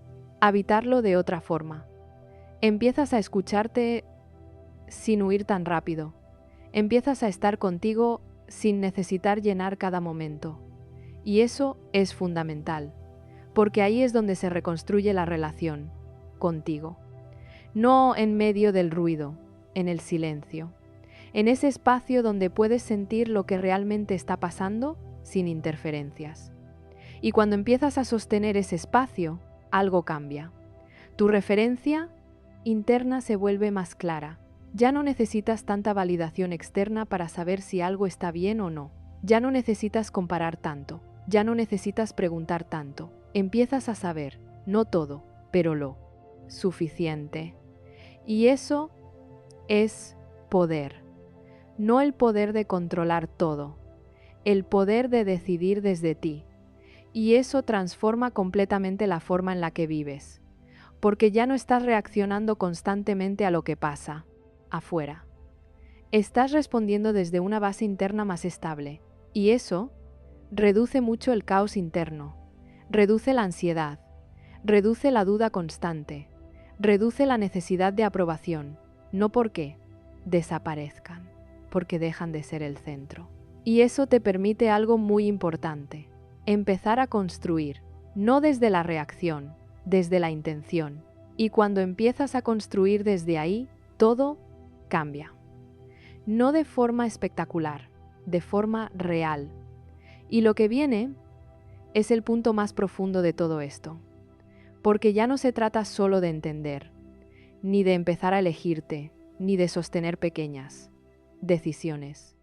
habitarlo de otra forma. Empiezas a escucharte sin huir tan rápido. Empiezas a estar contigo sin necesitar llenar cada momento. Y eso es fundamental, porque ahí es donde se reconstruye la relación contigo. No en medio del ruido, en el silencio. En ese espacio donde puedes sentir lo que realmente está pasando sin interferencias. Y cuando empiezas a sostener ese espacio, algo cambia. Tu referencia interna se vuelve más clara. Ya no necesitas tanta validación externa para saber si algo está bien o no. Ya no necesitas comparar tanto. Ya no necesitas preguntar tanto. Empiezas a saber, no todo, pero lo suficiente. Y eso es poder. No el poder de controlar todo, el poder de decidir desde ti. Y eso transforma completamente la forma en la que vives, porque ya no estás reaccionando constantemente a lo que pasa afuera. Estás respondiendo desde una base interna más estable, y eso reduce mucho el caos interno, reduce la ansiedad, reduce la duda constante, reduce la necesidad de aprobación, no porque desaparezcan, porque dejan de ser el centro. Y eso te permite algo muy importante, empezar a construir, no desde la reacción, desde la intención. Y cuando empiezas a construir desde ahí, todo cambia. No de forma espectacular, de forma real. Y lo que viene es el punto más profundo de todo esto, porque ya no se trata solo de entender, ni de empezar a elegirte, ni de sostener pequeñas decisiones.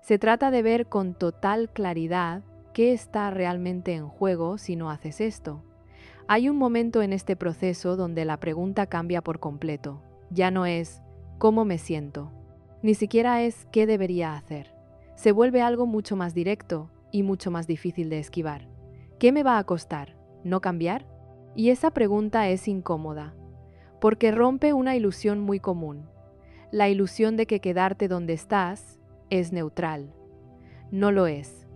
Se trata de ver con total claridad qué está realmente en juego si no haces esto. Hay un momento en este proceso donde la pregunta cambia por completo. Ya no es ¿cómo me siento? Ni siquiera es ¿qué debería hacer? Se vuelve algo mucho más directo y mucho más difícil de esquivar. ¿Qué me va a costar? ¿No cambiar? Y esa pregunta es incómoda, porque rompe una ilusión muy común. La ilusión de que quedarte donde estás es neutral. No lo es.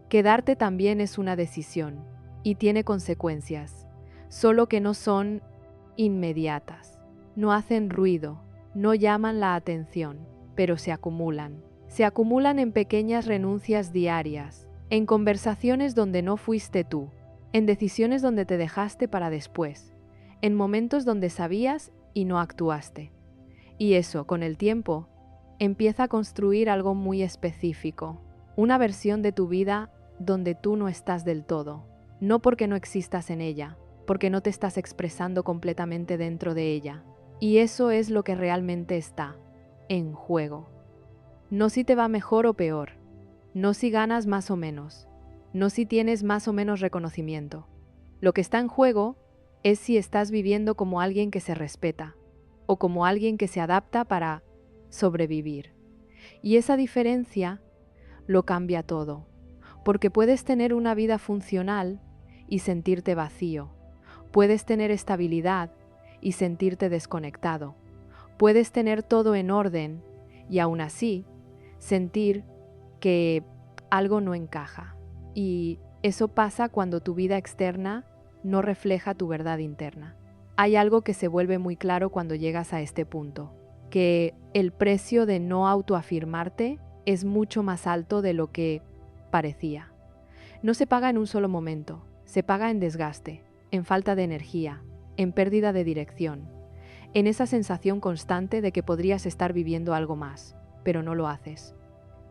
Quedarte también es una decisión y tiene consecuencias, solo que no son inmediatas. No hacen ruido, no llaman la atención, pero se acumulan. Se acumulan en pequeñas renuncias diarias, en conversaciones donde no fuiste tú, en decisiones donde te dejaste para después, en momentos donde sabías y no actuaste. Y eso, con el tiempo, empieza a construir algo muy específico, una versión de tu vida donde tú no estás del todo, no porque no existas en ella, porque no te estás expresando completamente dentro de ella. Y eso es lo que realmente está en juego. No si te va mejor o peor, no si ganas más o menos, no si tienes más o menos reconocimiento. Lo que está en juego es si estás viviendo como alguien que se respeta o como alguien que se adapta para sobrevivir. Y esa diferencia lo cambia todo, porque puedes tener una vida funcional y sentirte vacío, puedes tener estabilidad y sentirte desconectado, puedes tener todo en orden y aún así sentir que algo no encaja. Y eso pasa cuando tu vida externa no refleja tu verdad interna. Hay algo que se vuelve muy claro cuando llegas a este punto, que el precio de no autoafirmarte es mucho más alto de lo que parecía. No se paga en un solo momento, se paga en desgaste, en falta de energía, en pérdida de dirección, en esa sensación constante de que podrías estar viviendo algo más, pero no lo haces.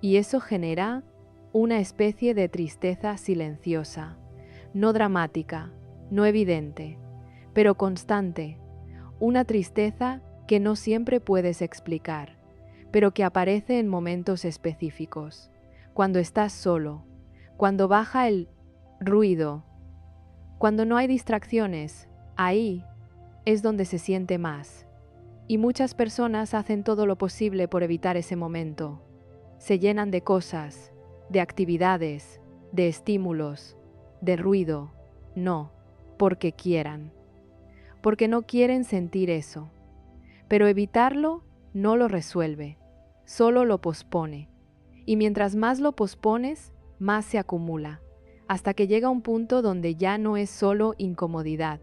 Y eso genera una especie de tristeza silenciosa, no dramática, no evidente, pero constante, una tristeza que no siempre puedes explicar, pero que aparece en momentos específicos, cuando estás solo, cuando baja el ruido Cuando no hay distracciones, ahí es donde se siente más. Y muchas personas hacen todo lo posible por evitar ese momento. Se llenan de cosas, de actividades, de estímulos, de ruido. No, porque quieran. Porque no quieren sentir eso. Pero evitarlo no lo resuelve, solo lo pospone. Y mientras más lo pospones, más se acumula, hasta que llega un punto donde ya no es solo incomodidad,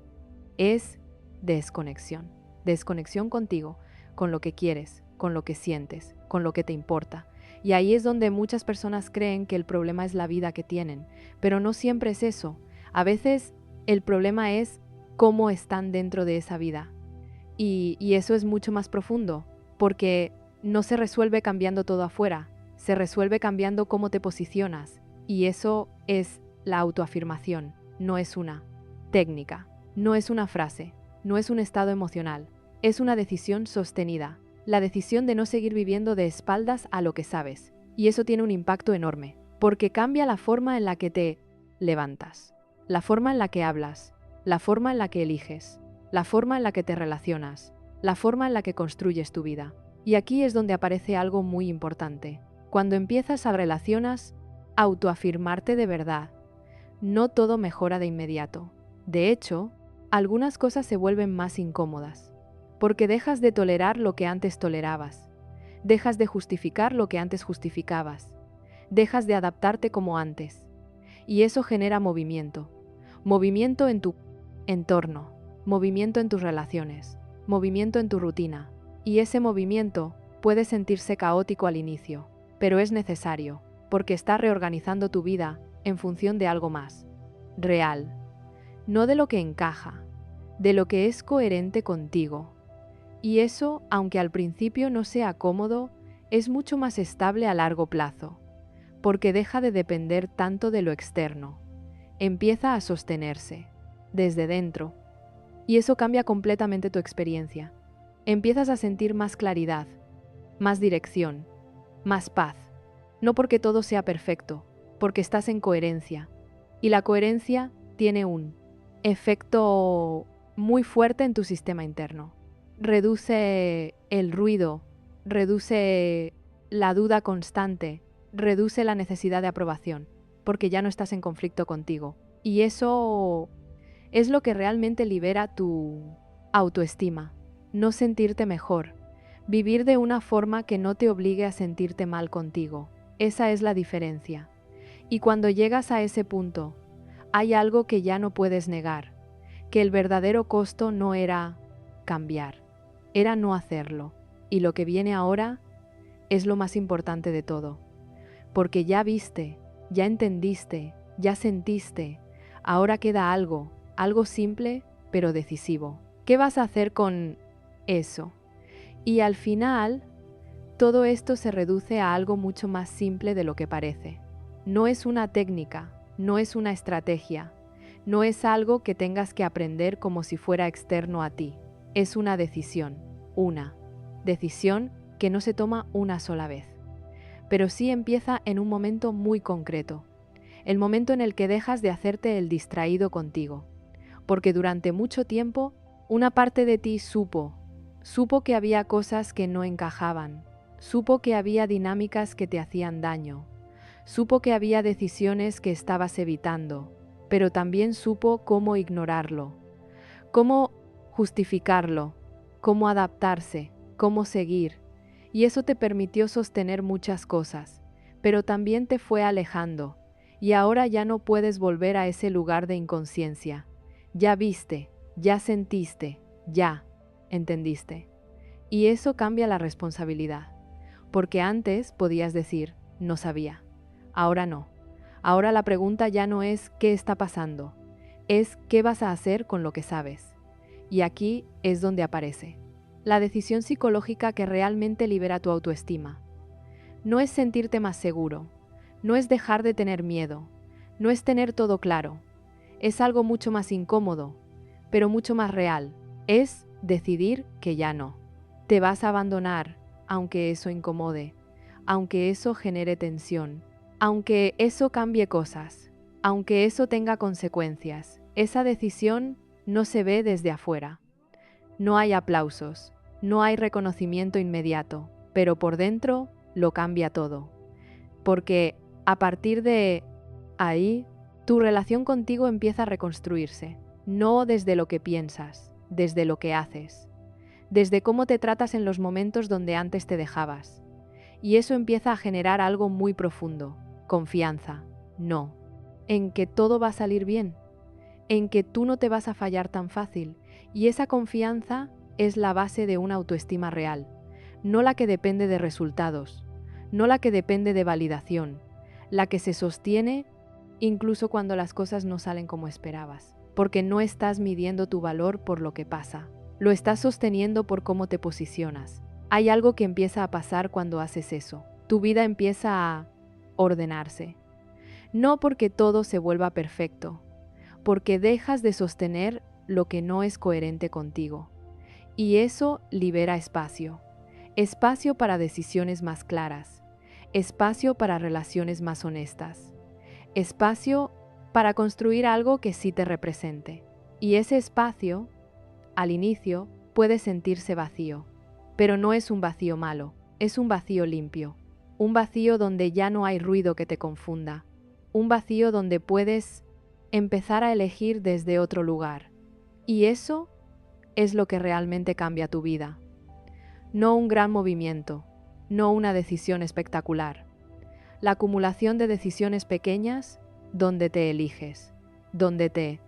es desconexión. Desconexión contigo, con lo que quieres, con lo que sientes, con lo que te importa. Y ahí es donde muchas personas creen que el problema es la vida que tienen, pero no siempre es eso. A veces el problema es cómo están dentro de esa vida. Y eso es mucho más profundo, porque no se resuelve cambiando todo afuera, se resuelve cambiando cómo te posicionas. Y eso es la autoafirmación, no es una técnica, no es una frase, no es un estado emocional, es una decisión sostenida, la decisión de no seguir viviendo de espaldas a lo que sabes. Y eso tiene un impacto enorme, porque cambia la forma en la que te levantas, la forma en la que hablas, la forma en la que eliges, la forma en la que te relacionas, la forma en la que construyes tu vida. Y aquí es donde aparece algo muy importante. Cuando empiezas a relacionas, autoafirmarte de verdad, no todo mejora de inmediato. De hecho, algunas cosas se vuelven más incómodas, porque dejas de tolerar lo que antes tolerabas, dejas de justificar lo que antes justificabas, dejas de adaptarte como antes. Y eso genera movimiento. Movimiento en tu entorno, movimiento en tus relaciones, movimiento en tu rutina. Y ese movimiento puede sentirse caótico al inicio, pero es necesario, porque está reorganizando tu vida en función de algo más real, no de lo que encaja, de lo que es coherente contigo. Y eso, aunque al principio no sea cómodo, es mucho más estable a largo plazo, porque deja de depender tanto de lo externo. Empieza a sostenerse desde dentro. Y eso cambia completamente tu experiencia. Empiezas a sentir más claridad, más dirección, más paz. No porque todo sea perfecto, porque estás en coherencia. Y la coherencia tiene un efecto muy fuerte en tu sistema interno. Reduce el ruido, reduce la duda constante, reduce la necesidad de aprobación, porque ya no estás en conflicto contigo. Y eso es lo que realmente libera tu autoestima. No sentirte mejor. Vivir de una forma que no te obligue a sentirte mal contigo. Esa es la diferencia. Y cuando llegas a ese punto, hay algo que ya no puedes negar, que el verdadero costo no era cambiar, era no hacerlo. Y lo que viene ahora es lo más importante de todo, porque ya viste, ya entendiste, ya sentiste, ahora queda algo simple pero decisivo. ¿Qué vas a hacer con eso? Y al final, todo esto se reduce a algo mucho más simple de lo que parece. No es una técnica, no es una estrategia, no es algo que tengas que aprender como si fuera externo a ti. Es una decisión que no se toma una sola vez, pero sí empieza en un momento muy concreto, el momento en el que dejas de hacerte el distraído contigo, porque durante mucho tiempo una parte de ti supo que había cosas que no encajaban, supo que había dinámicas que te hacían daño, supo que había decisiones que estabas evitando, pero también supo cómo ignorarlo, cómo justificarlo, cómo adaptarse, cómo seguir, y eso te permitió sostener muchas cosas, pero también te fue alejando, y ahora ya no puedes volver a ese lugar de inconsciencia. Ya viste, ya sentiste, ya entendiste. Y eso cambia la responsabilidad, porque antes podías decir, no sabía. Ahora no. Ahora la pregunta ya no es ¿qué está pasando? Es ¿qué vas a hacer con lo que sabes? Y aquí es donde aparece la decisión psicológica que realmente libera tu autoestima. No es sentirte más seguro, no es dejar de tener miedo, no es tener todo claro. Es algo mucho más incómodo, pero mucho más real. Es decidir que ya no. Te vas a abandonar, aunque eso incomode, aunque eso genere tensión, aunque eso cambie cosas, aunque eso tenga consecuencias. Esa decisión no se ve desde afuera. No hay aplausos, no hay reconocimiento inmediato, pero por dentro lo cambia todo. Porque a partir de ahí, tu relación contigo empieza a reconstruirse, no desde lo que piensas, desde lo que haces, desde cómo te tratas en los momentos donde antes te dejabas. Y eso empieza a generar algo muy profundo, confianza, no, en que todo va a salir bien, en que tú no te vas a fallar tan fácil, y esa confianza es la base de una autoestima real, no la que depende de resultados, no la que depende de validación, la que se sostiene incluso cuando las cosas no salen como esperabas, porque no estás midiendo tu valor por lo que pasa, lo estás sosteniendo por cómo te posicionas. Hay algo que empieza a pasar cuando haces eso. Tu vida empieza a ordenarse. No porque todo se vuelva perfecto, porque dejas de sostener lo que no es coherente contigo. Y eso libera espacio. Espacio para decisiones más claras. Espacio para relaciones más honestas. Espacio para construir algo que sí te represente. Y ese espacio, al inicio, puede sentirse vacío. Pero no es un vacío malo, es un vacío limpio. Un vacío donde ya no hay ruido que te confunda. Un vacío donde puedes empezar a elegir desde otro lugar. Y eso es lo que realmente cambia tu vida. No un gran movimiento, no una decisión espectacular. La acumulación de decisiones pequeñas donde te eliges, donde te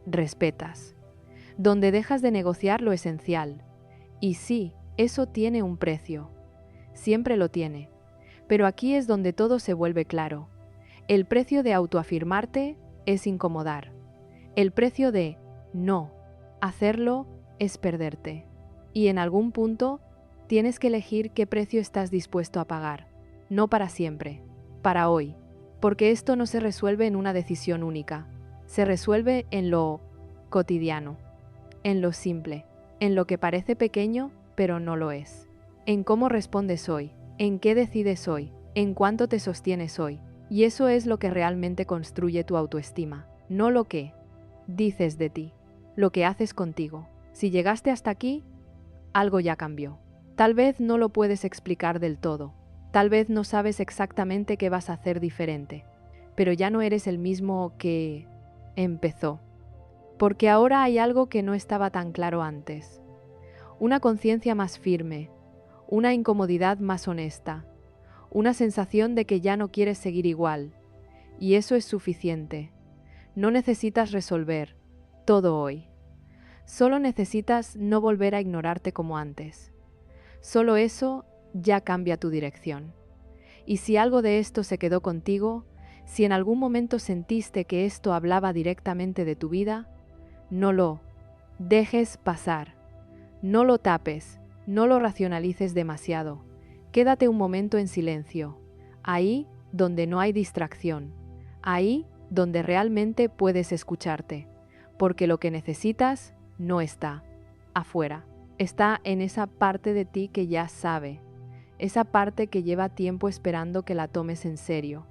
respetas, donde dejas de negociar lo esencial. Y sí, eso tiene un precio. Siempre lo tiene. Pero aquí es donde todo se vuelve claro. El precio de autoafirmarte es incomodar. El precio de no hacerlo es perderte. Y en algún punto tienes que elegir qué precio estás dispuesto a pagar. No para siempre, para hoy. Porque esto no se resuelve en una decisión única. Se resuelve en lo cotidiano, en lo simple, en lo que parece pequeño, pero no lo es. En cómo respondes hoy, en qué decides hoy, en cuánto te sostienes hoy. Y eso es lo que realmente construye tu autoestima, no lo que dices de ti, lo que haces contigo. Si llegaste hasta aquí, algo ya cambió. Tal vez no lo puedes explicar del todo, tal vez no sabes exactamente qué vas a hacer diferente, pero ya no eres el mismo que empezó. Porque ahora hay algo que no estaba tan claro antes. Una conciencia más firme, una incomodidad más honesta, una sensación de que ya no quieres seguir igual. Y eso es suficiente. No necesitas resolver todo hoy. Solo necesitas no volver a ignorarte como antes. Solo eso ya cambia tu dirección. Y si algo de esto se quedó contigo, si en algún momento sentiste que esto hablaba directamente de tu vida, no lo dejes pasar. No lo tapes, no lo racionalices demasiado. Quédate un momento en silencio, ahí donde no hay distracción, ahí donde realmente puedes escucharte, porque lo que necesitas no está afuera, está en esa parte de ti que ya sabe, esa parte que lleva tiempo esperando que la tomes en serio.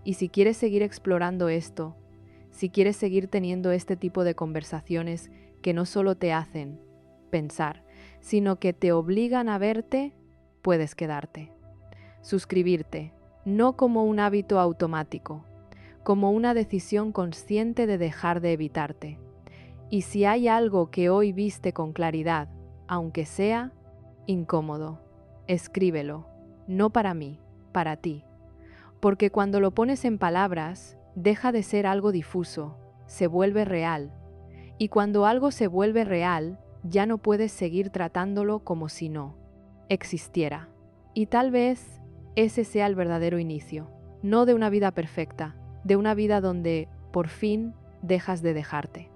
Y si quieres seguir explorando esto, si quieres seguir teniendo este tipo de conversaciones que no solo te hacen pensar, sino que te obligan a verte, puedes quedarte. Suscribirte, no como un hábito automático, como una decisión consciente de dejar de evitarte. Y si hay algo que hoy viste con claridad, aunque sea incómodo, escríbelo, no para mí, para ti. Porque cuando lo pones en palabras, deja de ser algo difuso, se vuelve real. Y cuando algo se vuelve real, ya no puedes seguir tratándolo como si no existiera. Y tal vez ese sea el verdadero inicio, no de una vida perfecta, de una vida donde, por fin, dejas de dejarte.